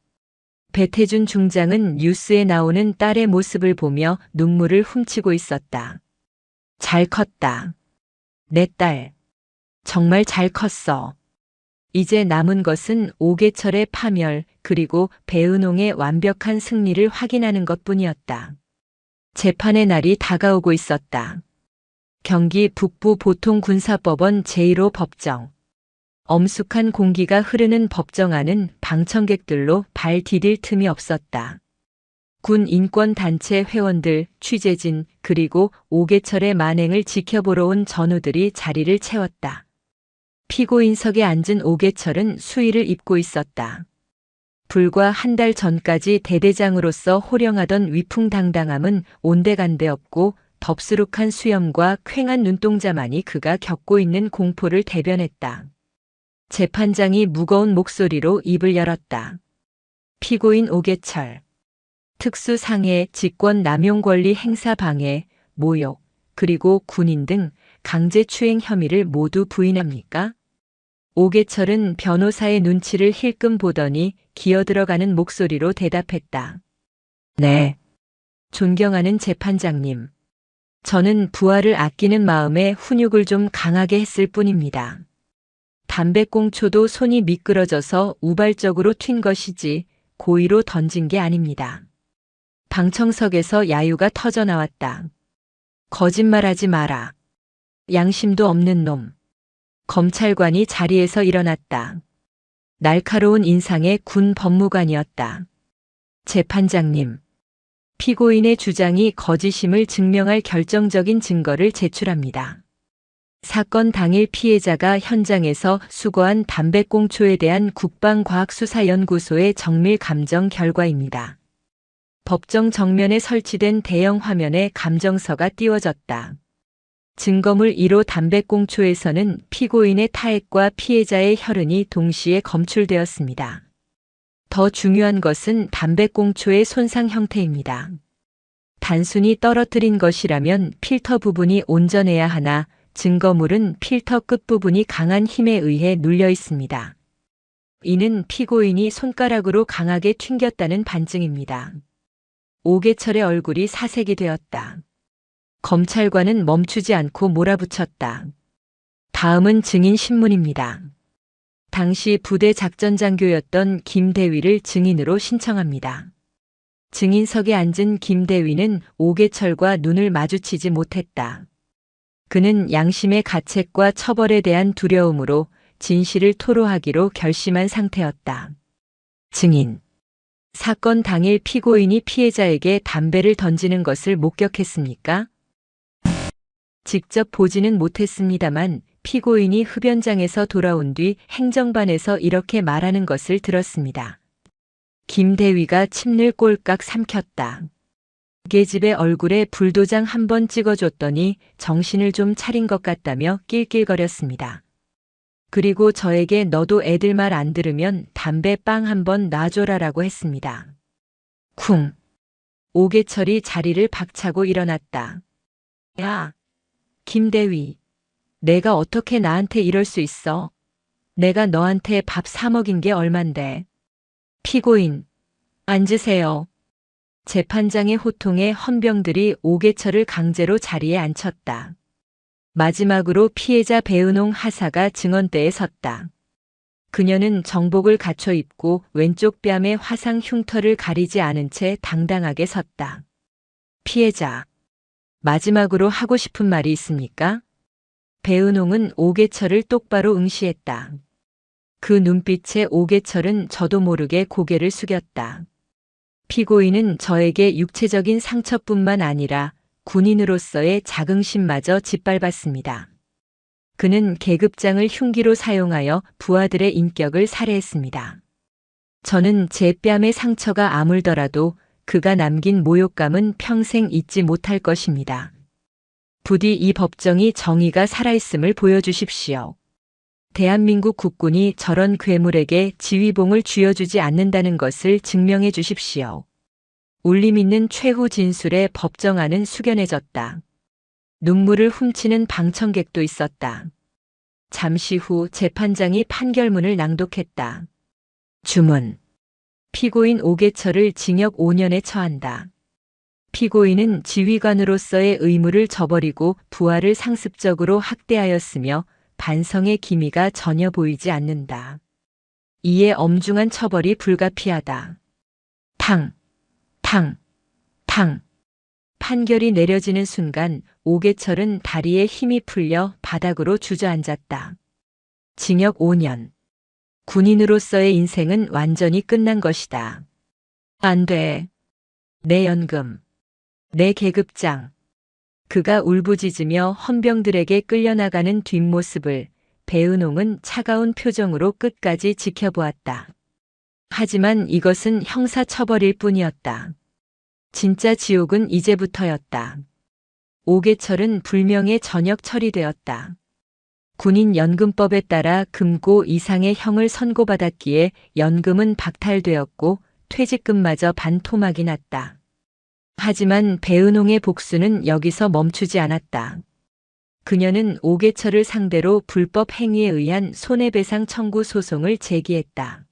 배태준 중장은 뉴스에 나오는 딸의 모습을 보며 눈물을 훔치고 있었다. 잘 컸다. 내 딸. 정말 잘 컸어. 이제 남은 것은 오계철의 파멸 그리고 배은홍의 완벽한 승리를 확인하는 것뿐이었다. 재판의 날이 다가오고 있었다. 경기 북부 보통군사법원 제1호 법정. 엄숙한 공기가 흐르는 법정 안은 방청객들로 발 디딜 틈이 없었다. 군 인권단체 회원들, 취재진, 그리고 오계철의 만행을 지켜보러 온 전우들이 자리를 채웠다. 피고인석에 앉은 오계철은 수의를 입고 있었다. 불과 한 달 전까지 대대장으로서 호령하던 위풍당당함은 온데간데 없고 덥수룩한 수염과 퀭한 눈동자만이 그가 겪고 있는 공포를 대변했다. 재판장이 무거운 목소리로 입을 열었다. 피고인 오계철. 특수상해, 직권남용 권리 행사 방해, 모욕, 그리고 군인 등 강제추행 혐의를 모두 부인합니까? 오계철은 변호사의 눈치를 힐끔 보더니 기어들어가는 목소리로 대답했다. 네. 존경하는 재판장님. 저는 부하를 아끼는 마음에 훈육을 좀 강하게 했을 뿐입니다. 담배꽁초도 손이 미끄러져서 우발적으로 튄 것이지 고의로 던진 게 아닙니다. 방청석에서 야유가 터져나왔다. 거짓말하지 마라. 양심도 없는 놈. 검찰관이 자리에서 일어났다. 날카로운 인상의 군 법무관이었다. 재판장님. 피고인의 주장이 거짓임을 증명할 결정적인 증거를 제출합니다. 사건 당일 피해자가 현장에서 수거한 담배꽁초에 대한 국방과학수사연구소의 정밀 감정 결과입니다. 법정 정면에 설치된 대형 화면에 감정서가 띄워졌다. 증거물 1호 담배꽁초에서는 피고인의 타액과 피해자의 혈흔이 동시에 검출되었습니다. 더 중요한 것은 담배꽁초의 손상 형태입니다. 단순히 떨어뜨린 것이라면 필터 부분이 온전해야 하나 증거물은 필터 끝부분이 강한 힘에 의해 눌려 있습니다. 이는 피고인이 손가락으로 강하게 튕겼다는 반증입니다. 오계철의 얼굴이 사색이 되었다. 검찰관은 멈추지 않고 몰아붙였다. 다음은 증인 신문입니다. 당시 부대 작전장교였던 김대위를 증인으로 신청합니다. 증인석에 앉은 김대위는 오계철과 눈을 마주치지 못했다. 그는 양심의 가책과 처벌에 대한 두려움으로 진실을 토로하기로 결심한 상태였다. 증인. 사건 당일 피고인이 피해자에게 담배를 던지는 것을 목격했습니까? 직접 보지는 못했습니다만 피고인이 흡연장에서 돌아온 뒤 행정반에서 이렇게 말하는 것을 들었습니다. 김대위가 침을 꼴깍 삼켰다. 계집의 얼굴에 불도장 한 번 찍어줬더니 정신을 좀 차린 것 같다며 낄낄거렸습니다. 그리고 저에게 너도 애들 말 안 들으면 담배 빵 한 번 놔줘라라고 했습니다. 쿵. 오계철이 자리를 박차고 일어났다. 야, 김대위. 내가 어떻게 나한테 이럴 수 있어? 내가 너한테 밥 사 먹인 게 얼만데. 피고인. 앉으세요. 재판장의 호통에 헌병들이 오계철을 강제로 자리에 앉혔다. 마지막으로 피해자 배은홍 하사가 증언대에 섰다. 그녀는 정복을 갖춰 입고 왼쪽 뺨에 화상 흉터를 가리지 않은 채 당당하게 섰다. 피해자. 마지막으로 하고 싶은 말이 있습니까? 배은홍은 오계철을 똑바로 응시했다. 그 눈빛에 오계철은 저도 모르게 고개를 숙였다. 피고인은 저에게 육체적인 상처뿐만 아니라 군인으로서의 자긍심마저 짓밟았습니다. 그는 계급장을 흉기로 사용하여 부하들의 인격을 살해했습니다. 저는 제 뺨의 상처가 아물더라도 그가 남긴 모욕감은 평생 잊지 못할 것입니다. 부디 이 법정이 정의가 살아있음을 보여주십시오. 대한민국 국군이 저런 괴물에게 지휘봉을 쥐어주지 않는다는 것을 증명해 주십시오. 울림 있는 최후 진술에 법정안은 숙연해졌다. 눈물을 훔치는 방청객도 있었다. 잠시 후 재판장이 판결문을 낭독했다. 주문. 피고인 오계철을 징역 5년에 처한다. 피고인은 지휘관으로서의 의무를 저버리고 부하를 상습적으로 학대하였으며 반성의 기미가 전혀 보이지 않는다. 이에 엄중한 처벌이 불가피하다. 탕, 탕, 탕. 판결이 내려지는 순간 오계철은 다리에 힘이 풀려 바닥으로 주저앉았다. 징역 5년. 군인으로서의 인생은 완전히 끝난 것이다. 안 돼. 내 연금. 내 계급장. 그가 울부짖으며 헌병들에게 끌려나가는 뒷모습을 배은홍은 차가운 표정으로 끝까지 지켜보았다. 하지만 이것은 형사처벌일 뿐이었다. 진짜 지옥은 이제부터였다. 오계철은 불명예 전역 처리되었다. 군인연금법에 따라 금고 이상의 형을 선고받았기에 연금은 박탈되었고 퇴직금마저 반토막이 났다. 하지만 배은홍의 복수는 여기서 멈추지 않았다. 그녀는 오계철을 상대로 불법 행위에 의한 손해배상 청구 소송을 제기했다.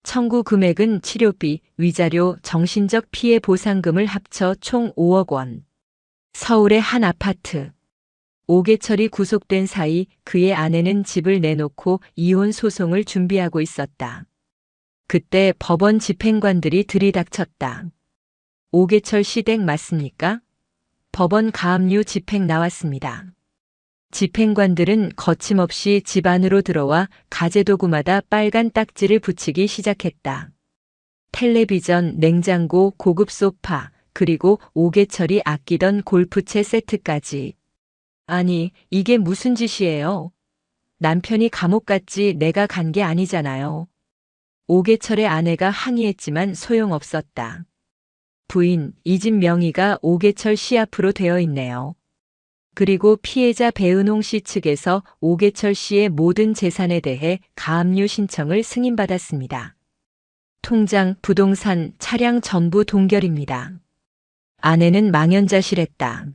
청구 금액은 치료비, 위자료, 정신적 피해 보상금을 합쳐 총 5억 원. 서울의 한 아파트. 오계철이 구속된 사이 그의 아내는 집을 내놓고 이혼 소송을 준비하고 있었다. 그때 법원 집행관들이 들이닥쳤다. 오계철 씨 댁 맞습니까? 법원 가압류 집행 나왔습니다. 집행관들은 거침없이 집 안으로 들어와 가재도구마다 빨간 딱지를 붙이기 시작했다. 텔레비전, 냉장고, 고급 소파, 그리고 오계철이 아끼던 골프채 세트까지. 아니, 이게 무슨 짓이에요? 남편이 감옥 갔지 내가 간 게 아니잖아요. 오계철의 아내가 항의했지만 소용없었다. 부인, 이 집 명의가 오계철 씨 앞으로 되어 있네요. 그리고 피해자 배은홍 씨 측에서 오계철 씨의 모든 재산에 대해 가압류 신청을 승인받았습니다. 통장, 부동산, 차량 전부 동결입니다. 아내는 망연자실했다.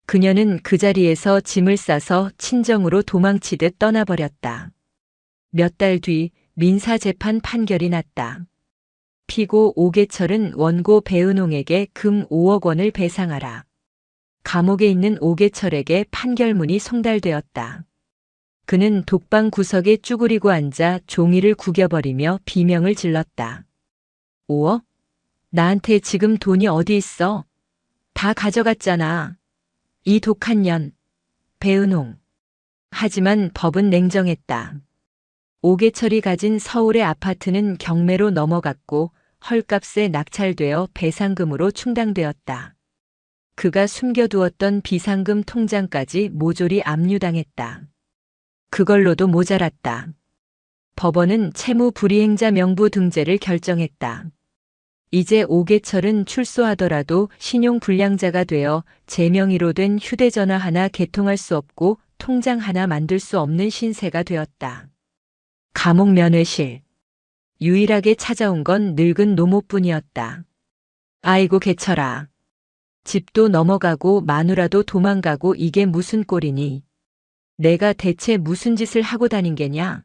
그녀는 그 자리에서 짐을 싸서 친정으로 도망치듯 떠나버렸다. 몇 달 뒤 민사재판 판결이 났다. 피고 오계철은 원고 배은홍에게 금 5억 원을 배상하라. 감옥에 있는 오계철에게 판결문이 송달되었다. 그는 독방 구석에 쭈그리고 앉아 종이를 구겨버리며 비명을 질렀다. 5억? 나한테 지금 돈이 어디 있어? 다 가져갔잖아. 이 독한 년. 배은홍. 하지만 법은 냉정했다. 오계철이 가진 서울의 아파트는 경매로 넘어갔고 헐값에 낙찰되어 배상금으로 충당되었다. 그가 숨겨두었던 비상금 통장까지 모조리 압류당했다. 그걸로도 모자랐다. 법원은 채무 불이행자 명부 등재를 결정했다. 이제 오계철은 출소하더라도 신용불량자가 되어 제 명의로 된 휴대전화 하나 개통할 수 없고 통장 하나 만들 수 없는 신세가 되었다. 감옥 면회실. 유일하게 찾아온 건 늙은 노모뿐이었다. 아이고 개철아. 집도 넘어가고 마누라도 도망가고 이게 무슨 꼴이니? 내가 대체 무슨 짓을 하고 다닌 게냐?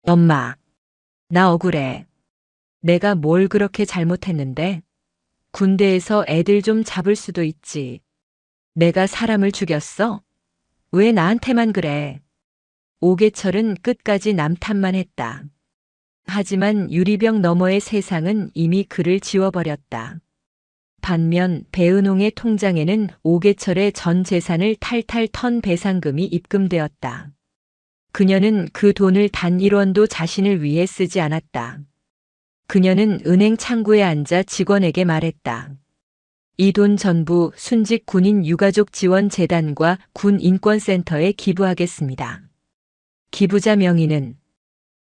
엄마. 나 억울해. 내가 뭘 그렇게 잘못했는데? 군대에서 애들 좀 잡을 수도 있지. 내가 사람을 죽였어? 왜 나한테만 그래? 오계철은 끝까지 남 탓만 했다. 하지만 유리병 너머의 세상은 이미 그를 지워버렸다. 반면 배은홍의 통장에는 오계철의 전 재산을 탈탈 턴 배상금이 입금되었다. 그녀는 그 돈을 단 1원도 자신을 위해 쓰지 않았다. 그녀는 은행 창구에 앉아 직원에게 말했다. 이 돈 전부 순직 군인 유가족 지원 재단과 군 인권센터에 기부하겠습니다. 기부자 명의는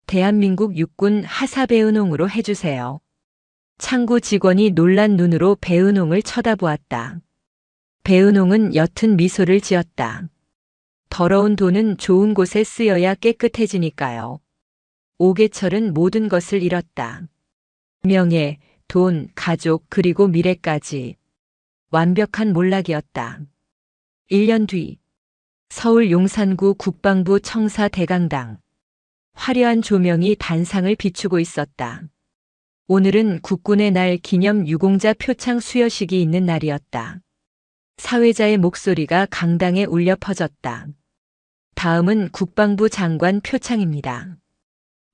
대한민국 육군 하사 배은홍으로 해주세요. 창구 직원이 놀란 눈으로 배은홍을 쳐다보았다. 배은홍은 옅은 미소를 지었다. 더러운 돈은 좋은 곳에 쓰여야 깨끗해지니까요. 오계철은 모든 것을 잃었다. 명예, 돈, 가족, 그리고 미래까지. 완벽한 몰락이었다. 1년 뒤, 서울 용산구 국방부 청사 대강당. 화려한 조명이 단상을 비추고 있었다. 오늘은 국군의 날 기념 유공자 표창 수여식이 있는 날이었다. 사회자의 목소리가 강당에 울려 퍼졌다. 다음은 국방부 장관 표창입니다.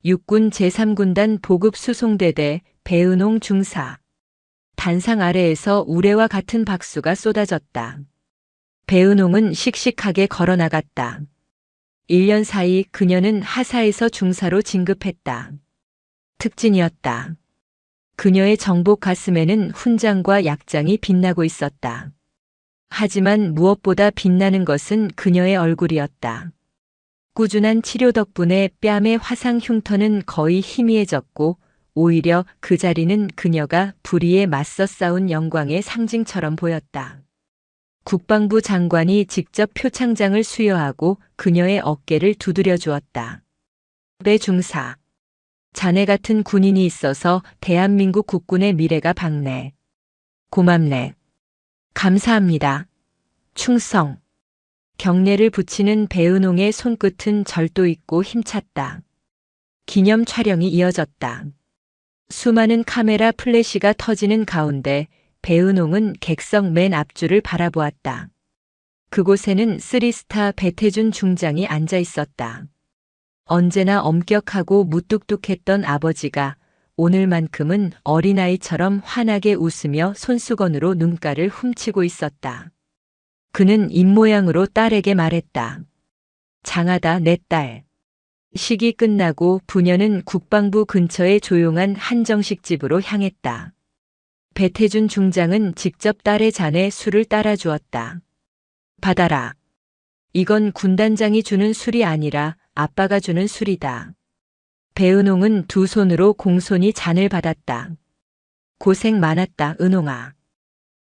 육군 제3군단 보급수송대대 배은홍 중사. 단상 아래에서 우레와 같은 박수가 쏟아졌다. 배은홍은 씩씩하게 걸어나갔다. 1년 사이 그녀는 하사에서 중사로 진급했다. 특진이었다. 그녀의 정복 가슴에는 훈장과 약장이 빛나고 있었다. 하지만 무엇보다 빛나는 것은 그녀의 얼굴이었다. 꾸준한 치료 덕분에 뺨의 화상 흉터는 거의 희미해졌고 오히려 그 자리는 그녀가 불의에 맞서 싸운 영광의 상징처럼 보였다. 국방부 장관이 직접 표창장을 수여하고 그녀의 어깨를 두드려 주었다. 배 중사. 자네 같은 군인이 있어서 대한민국 국군의 미래가 밝네. 고맙네. 감사합니다. 충성. 경례를 붙이는 배은홍의 손끝은 절도 있고 힘찼다. 기념 촬영이 이어졌다. 수많은 카메라 플래시가 터지는 가운데 배은홍은 객석 맨 앞줄을 바라보았다. 그곳에는 3스타 배태준 중장이 앉아 있었다. 언제나 엄격하고 무뚝뚝했던 아버지가 오늘만큼은 어린아이처럼 환하게 웃으며 손수건으로 눈가를 훔치고 있었다. 그는 입모양으로 딸에게 말했다. 장하다 내 딸. 식이 끝나고 부녀는 국방부 근처의 조용한 한정식 집으로 향했다. 배태준 중장은 직접 딸의 잔에 술을 따라 주었다. 받아라. 이건 군단장이 주는 술이 아니라 아빠가 주는 술이다. 배은홍은 두 손으로 공손히 잔을 받았다. 고생 많았다, 은홍아.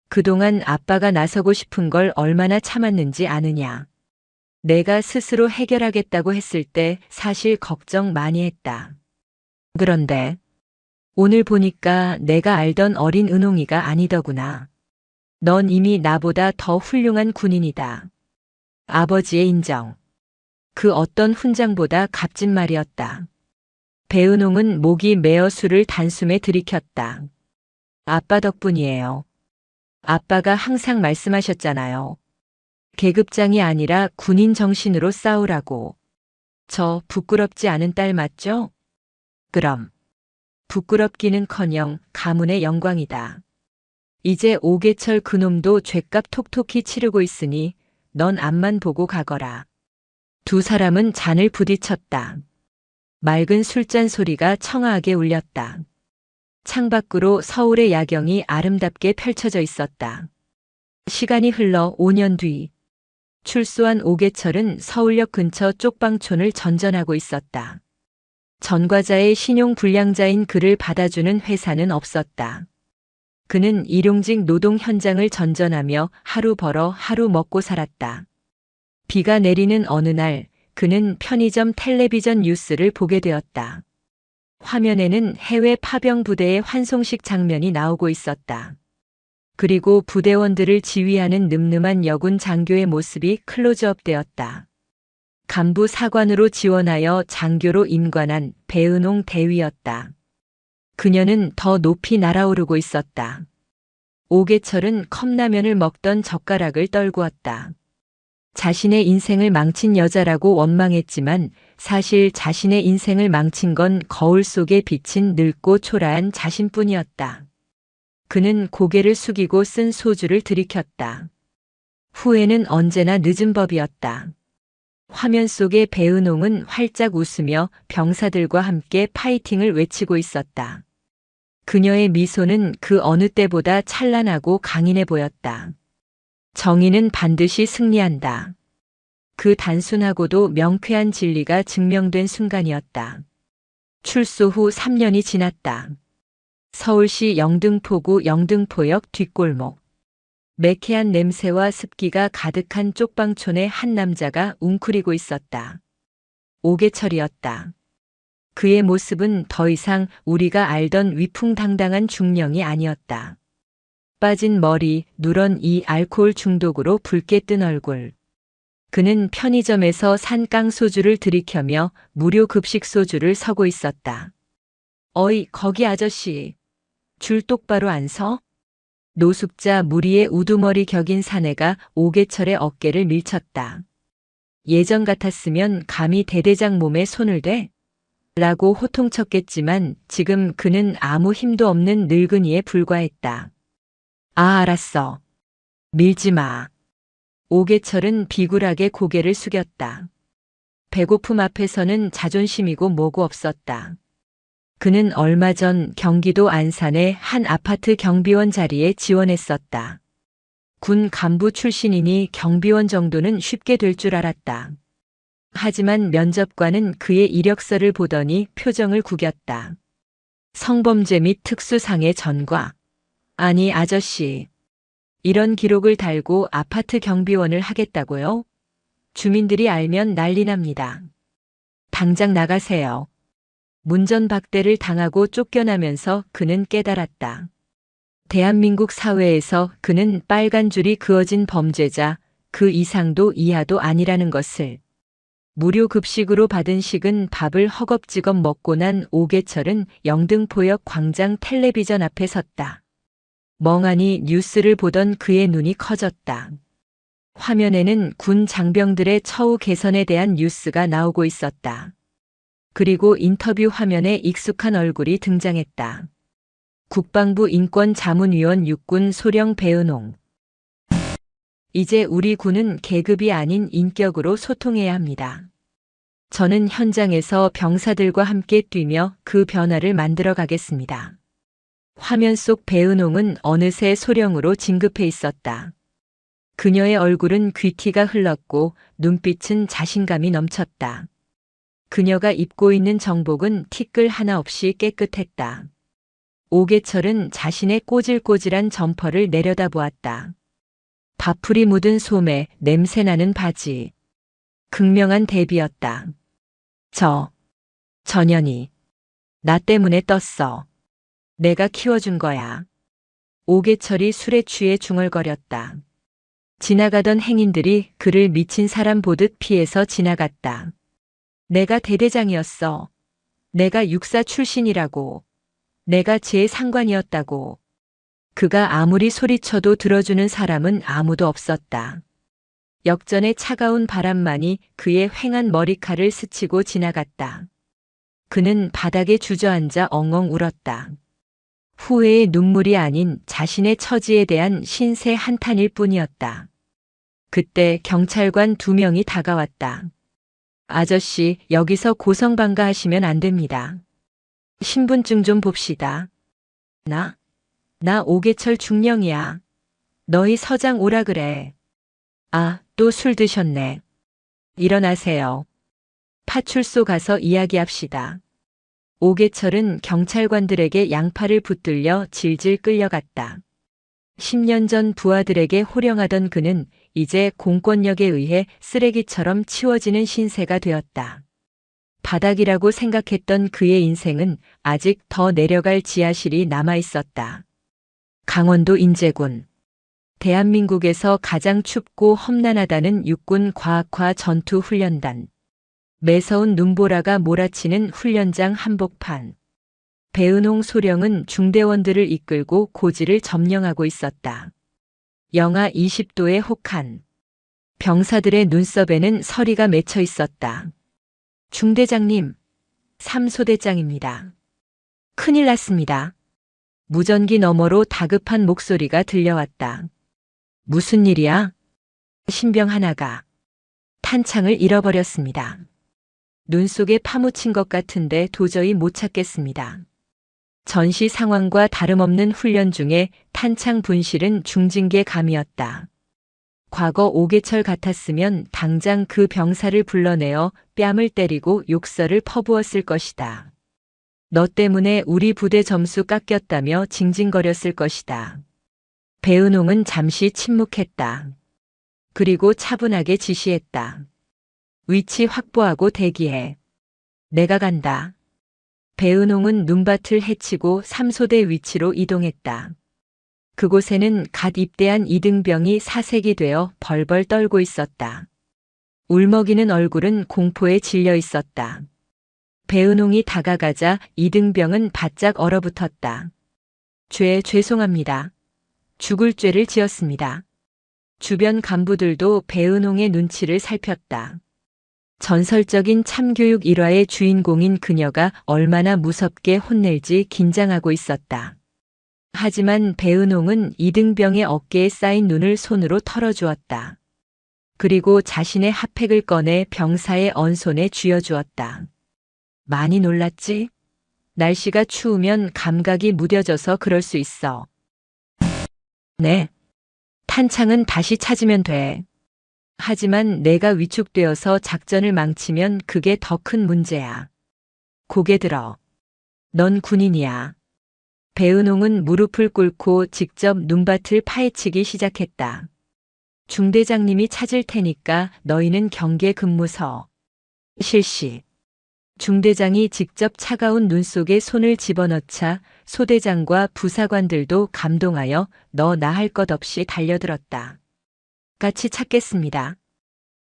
그동안 아빠가 나서고 싶은 걸 얼마나 참았는지 아느냐. 내가 스스로 해결하겠다고 했을 때 사실 걱정 많이 했다. 그런데 오늘 보니까 내가 알던 어린 은홍이가 아니더구나. 넌 이미 나보다 더 훌륭한 군인이다. 아버지의 인정. 그 어떤 훈장보다 값진 말이었다. 배은홍은 목이 메어 술을 단숨에 들이켰다. 아빠 덕분이에요. 아빠가 항상 말씀하셨잖아요. 계급장이 아니라 군인 정신으로 싸우라고. 저 부끄럽지 않은 딸 맞죠? 그럼. 부끄럽기는커녕 가문의 영광이다. 이제 오계철 그놈도 죗값 톡톡히 치르고 있으니 넌 앞만 보고 가거라. 두 사람은 잔을 부딪혔다. 맑은 술잔 소리가 청아하게 울렸다. 창밖으로 서울의 야경이 아름답게 펼쳐져 있었다. 시간이 흘러 5년 뒤 출소한 오계철은 서울역 근처 쪽방촌을 전전하고 있었다. 전과자의 신용불량자인 그를 받아주는 회사는 없었다. 그는 일용직 노동 현장을 전전하며 하루 벌어 하루 먹고 살았다. 비가 내리는 어느 날 그는 편의점 텔레비전 뉴스를 보게 되었다. 화면에는 해외 파병 부대의 환송식 장면이 나오고 있었다. 그리고 부대원들을 지휘하는 늠름한 여군 장교의 모습이 클로즈업 되었다. 간부 사관으로 지원하여 장교로 임관한 배은홍 대위였다. 그녀는 더 높이 날아오르고 있었다. 오계철은 컵라면을 먹던 젓가락을 떨구었다. 자신의 인생을 망친 여자라고 원망했지만 사실 자신의 인생을 망친 건 거울 속에 비친 늙고 초라한 자신뿐이었다. 그는 고개를 숙이고 쓴 소주를 들이켰다. 후회는 언제나 늦은 법이었다. 화면 속의 배은홍은 활짝 웃으며 병사들과 함께 파이팅을 외치고 있었다. 그녀의 미소는 그 어느 때보다 찬란하고 강인해 보였다. 정의는 반드시 승리한다. 그 단순하고도 명쾌한 진리가 증명된 순간이었다. 출소 후 3년이 지났다. 서울시 영등포구 영등포역 뒷골목. 매캐한 냄새와 습기가 가득한 쪽방촌에 한 남자가 웅크리고 있었다. 오계철이었다. 그의 모습은 더 이상 우리가 알던 위풍당당한 중령이 아니었다. 빠진 머리, 누런 이 알코올 중독으로 붉게 뜬 얼굴. 그는 편의점에서 산 깡소주를 들이켜며 무료 급식 소주를 서고 있었다. 어이, 거기 아저씨. 줄 똑바로 안 서? 노숙자 무리의 우두머리 격인 사내가 오계철의 어깨를 밀쳤다. 예전 같았으면 감히 대대장 몸에 손을 대? 라고 호통쳤겠지만 지금 그는 아무 힘도 없는 늙은이에 불과했다. 아, 알았어. 밀지 마. 오계철은 비굴하게 고개를 숙였다. 배고픔 앞에서는 자존심이고 뭐고 없었다. 그는 얼마 전 경기도 안산의 한 아파트 경비원 자리에 지원했었다. 군 간부 출신이니 경비원 정도는 쉽게 될 줄 알았다. 하지만 면접관은 그의 이력서를 보더니 표정을 구겼다. 성범죄 및 특수상해 전과. 아니 아저씨. 이런 기록을 달고 아파트 경비원을 하겠다고요? 주민들이 알면 난리 납니다. 당장 나가세요. 문전박대를 당하고 쫓겨나면서 그는 깨달았다. 대한민국 사회에서 그는 빨간 줄이 그어진 범죄자, 그 이상도 이하도 아니라는 것을. 무료 급식으로 받은 식은 밥을 허겁지겁 먹고 난 오계철은 영등포역 광장 텔레비전 앞에 섰다. 멍하니 뉴스를 보던 그의 눈이 커졌다. 화면에는 군 장병들의 처우 개선에 대한 뉴스가 나오고 있었다. 그리고 인터뷰 화면에 익숙한 얼굴이 등장했다. 국방부 인권자문위원 육군 소령 배은홍. 이제 우리 군은 계급이 아닌 인격으로 소통해야 합니다. 저는 현장에서 병사들과 함께 뛰며 그 변화를 만들어 가겠습니다. 화면 속 배은홍은 어느새 소령으로 진급해 있었다. 그녀의 얼굴은 귀티가 흘렀고 눈빛은 자신감이 넘쳤다. 그녀가 입고 있는 정복은 티끌 하나 없이 깨끗했다. 오계철은 자신의 꼬질꼬질한 점퍼를 내려다보았다. 밥풀이 묻은 소매, 냄새나는 바지. 극명한 대비였다. 전현이. 나 때문에 떴어. 내가 키워준 거야. 오계철이 술에 취해 중얼거렸다. 지나가던 행인들이 그를 미친 사람 보듯 피해서 지나갔다. 내가 대대장이었어. 내가 육사 출신이라고. 내가 제상관이었다고. 그가 아무리 소리쳐도 들어주는 사람은 아무도 없었다. 역전의 차가운 바람만이 그의 휑한 머리칼을 스치고 지나갔다. 그는 바닥에 주저앉아 엉엉 울었다. 후회의 눈물이 아닌 자신의 처지에 대한 신세 한탄일 뿐이었다. 그때 경찰관 2명이 다가왔다. 아저씨, 여기서 고성방가하시면 안 됩니다. 신분증 좀 봅시다. 나 오계철 중령이야. 너희 서장 오라 그래. 아, 또 술 드셨네. 일어나세요. 파출소 가서 이야기합시다. 오계철은 경찰관들에게 양팔을 붙들려 질질 끌려갔다. 10년 전 부하들에게 호령하던 그는 이제 공권력에 의해 쓰레기처럼 치워지는 신세가 되었다. 바닥이라고 생각했던 그의 인생은 아직 더 내려갈 지하실이 남아 있었다. 강원도 인제군. 대한민국에서 가장 춥고 험난하다는 육군 과학화 전투훈련단. 매서운 눈보라가 몰아치는 훈련장 한복판. 배은홍 소령은 중대원들을 이끌고 고지를 점령하고 있었다. 영하 20도의 혹한. 병사들의 눈썹에는 서리가 맺혀 있었다. 중대장님, 3소대장입니다. 큰일 났습니다. 무전기 너머로 다급한 목소리가 들려왔다. 무슨 일이야? 신병 하나가 탄창을 잃어버렸습니다. 눈 속에 파묻힌 것 같은데 도저히 못 찾겠습니다. 전시 상황과 다름없는 훈련 중에 탄창 분실은 중징계 감이었다. 과거 오계철 같았으면 당장 그 병사를 불러내어 뺨을 때리고 욕설을 퍼부었을 것이다. 너 때문에 우리 부대 점수 깎였다며 징징거렸을 것이다. 배은홍은 잠시 침묵했다. 그리고 차분하게 지시했다. 위치 확보하고 대기해. 내가 간다. 배은홍은 눈밭을 헤치고 3소대 위치로 이동했다. 그곳에는 갓 입대한 이등병이 사색이 되어 벌벌 떨고 있었다. 울먹이는 얼굴은 공포에 질려 있었다. 배은홍이 다가가자 이등병은 바짝 얼어붙었다. 죄송합니다. 죽을 죄를 지었습니다. 주변 간부들도 배은홍의 눈치를 살폈다. 전설적인 참교육 1화의 주인공인 그녀가 얼마나 무섭게 혼낼지 긴장하고 있었다. 하지만 배은홍은 이등병의 어깨에 쌓인 눈을 손으로 털어주었다. 그리고 자신의 핫팩을 꺼내 병사의 언손에 쥐어주었다. 많이 놀랐지? 날씨가 추우면 감각이 무뎌져서 그럴 수 있어. 네. 탄창은 다시 찾으면 돼. 하지만 내가 위축되어서 작전을 망치면 그게 더 큰 문제야. 고개 들어. 넌 군인이야. 배은홍은 무릎을 꿇고 직접 눈밭을 파헤치기 시작했다. 중대장님이 찾을 테니까 너희는 경계 근무서. 실시. 중대장이 직접 차가운 눈 속에 손을 집어넣자 소대장과 부사관들도 감동하여 너 나 할 것 없이 달려들었다. 같이 찾겠습니다.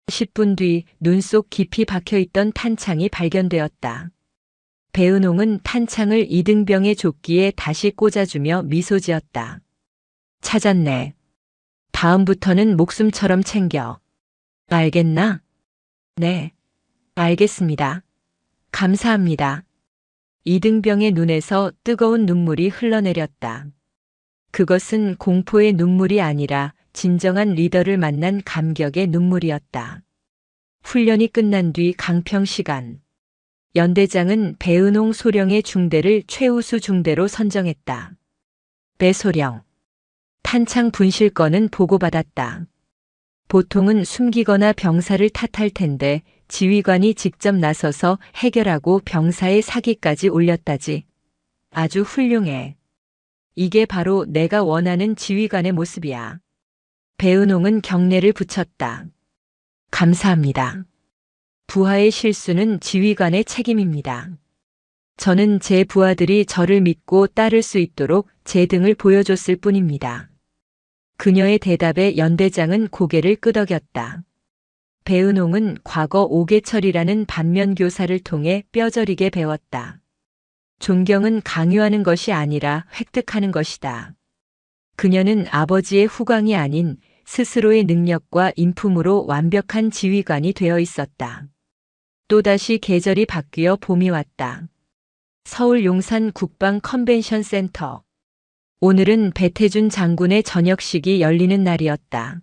10분 뒤 눈 속 깊이 박혀있던 탄창이 발견되었다. 배은홍은 탄창을 이등병의 조끼에 다시 꽂아주며 미소 지었다. 찾았네. 다음부터는 목숨처럼 챙겨. 알겠나? 네. 알겠습니다. 감사합니다. 이등병의 눈에서 뜨거운 눈물이 흘러내렸다. 그것은 공포의 눈물이 아니라 진정한 리더를 만난 감격의 눈물이었다. 훈련이 끝난 뒤 강평 시간. 연대장은 배은홍 소령의 중대를 최우수 중대로 선정했다. 배소령. 탄창 분실 건은 보고받았다. 보통은 숨기거나 병사를 탓할 텐데 지휘관이 직접 나서서 해결하고 병사의 사기까지 올렸다지. 아주 훌륭해. 이게 바로 내가 원하는 지휘관의 모습이야. 배은홍은 경례를 붙였다. 감사합니다. 부하의 실수는 지휘관의 책임입니다. 저는 제 부하들이 저를 믿고 따를 수 있도록 제 등을 보여줬을 뿐입니다. 그녀의 대답에 연대장은 고개를 끄덕였다. 배은홍은 과거 오계철이라는 반면교사를 통해 뼈저리게 배웠다. 존경은 강요하는 것이 아니라 획득하는 것이다. 그녀는 아버지의 후광이 아닌 스스로의 능력과 인품으로 완벽한 지휘관이 되어 있었다. 또다시 계절이 바뀌어 봄이 왔다. 서울 용산 국방 컨벤션 센터. 오늘은 배태준 장군의 전역식이 열리는 날이었다.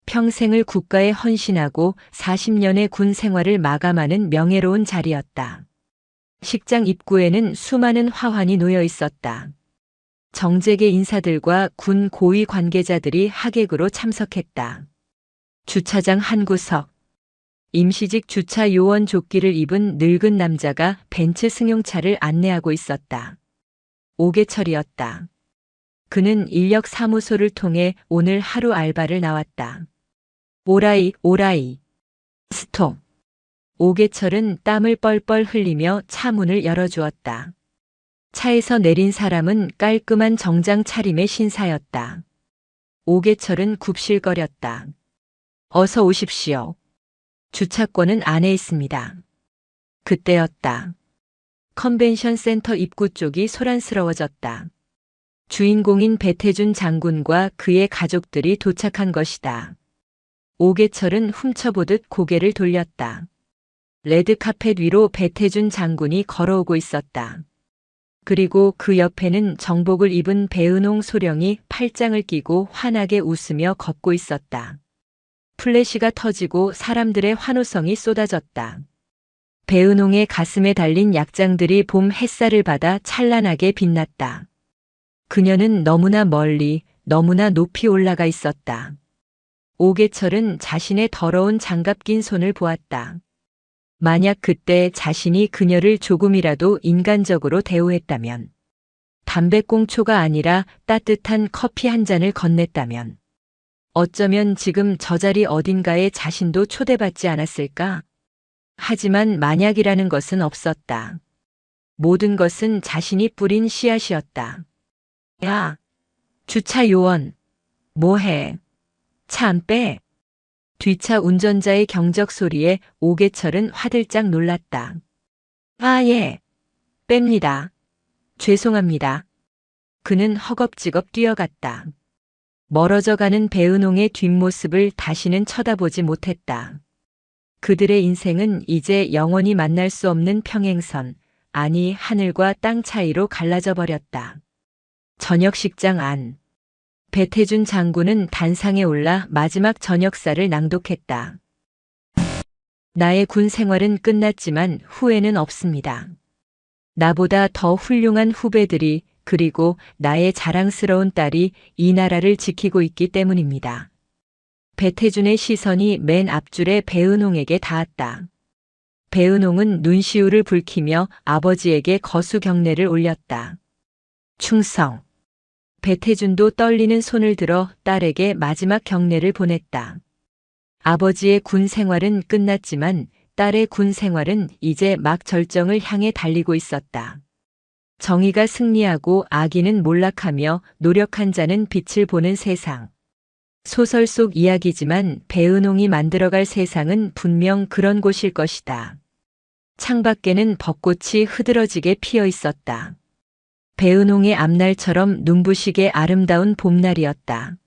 평생을 국가에 헌신하고 40년의 군 생활을 마감하는 명예로운 자리였다. 식장 입구에는 수많은 화환이 놓여 있었다. 정재계 인사들과 군 고위 관계자들이 하객으로 참석했다. 주차장 한 구석. 임시직 주차 요원 조끼를 입은 늙은 남자가 벤츠 승용차를 안내하고 있었다. 오계철이었다. 그는 인력사무소를 통해 오늘 하루 알바를 나왔다. 오라이, 오라이. 스톱. 오계철은 땀을 뻘뻘 흘리며 차 문을 열어주었다. 차에서 내린 사람은 깔끔한 정장 차림의 신사였다. 오계철은 굽실거렸다. 어서 오십시오. 주차권은 안에 있습니다. 그때였다. 컨벤션 센터 입구 쪽이 소란스러워졌다. 주인공인 배태준 장군과 그의 가족들이 도착한 것이다. 오계철은 훔쳐보듯 고개를 돌렸다. 레드카펫 위로 배태준 장군이 걸어오고 있었다. 그리고 그 옆에는 정복을 입은 배은홍 소령이 팔짱을 끼고 환하게 웃으며 걷고 있었다. 플래시가 터지고 사람들의 환호성이 쏟아졌다. 배은홍의 가슴에 달린 약장들이 봄 햇살을 받아 찬란하게 빛났다. 그녀는 너무나 멀리, 너무나 높이 올라가 있었다. 오계철은 자신의 더러운 장갑 낀 손을 보았다. 만약 그때 자신이 그녀를 조금이라도 인간적으로 대우했다면, 담배꽁초가 아니라 따뜻한 커피 한 잔을 건넸다면, 어쩌면 지금 저 자리 어딘가에 자신도 초대받지 않았을까? 하지만 만약이라는 것은 없었다. 모든 것은 자신이 뿌린 씨앗이었다. 야, 주차 요원, 뭐해? 차 안 빼? 뒷차 운전자의 경적 소리에 오계철은 화들짝 놀랐다. 아, 예. 뺍니다. 죄송합니다. 그는 허겁지겁 뛰어갔다. 멀어져 가는 배은홍의 뒷모습을 다시는 쳐다보지 못했다. 그들의 인생은 이제 영원히 만날 수 없는 평행선, 아니 하늘과 땅 차이로 갈라져 버렸다. 저녁식장 안. 배태준 장군은 단상에 올라 마지막 저녁사를 낭독했다. 나의 군 생활은 끝났지만 후회는 없습니다. 나보다 더 훌륭한 후배들이 그리고 나의 자랑스러운 딸이 이 나라를 지키고 있기 때문입니다. 배태준의 시선이 맨 앞줄에 배은홍에게 닿았다. 배은홍은 눈시울을 붉히며 아버지에게 거수 경례를 올렸다. 충성. 배태준도 떨리는 손을 들어 딸에게 마지막 경례를 보냈다. 아버지의 군 생활은 끝났지만 딸의 군 생활은 이제 막 절정을 향해 달리고 있었다. 정의가 승리하고 악인은 몰락하며 노력한 자는 빛을 보는 세상. 소설 속 이야기지만 배은홍이 만들어갈 세상은 분명 그런 곳일 것이다. 창밖에는 벚꽃이 흐드러지게 피어 있었다. 배은홍의 앞날처럼 눈부시게 아름다운 봄날이었다.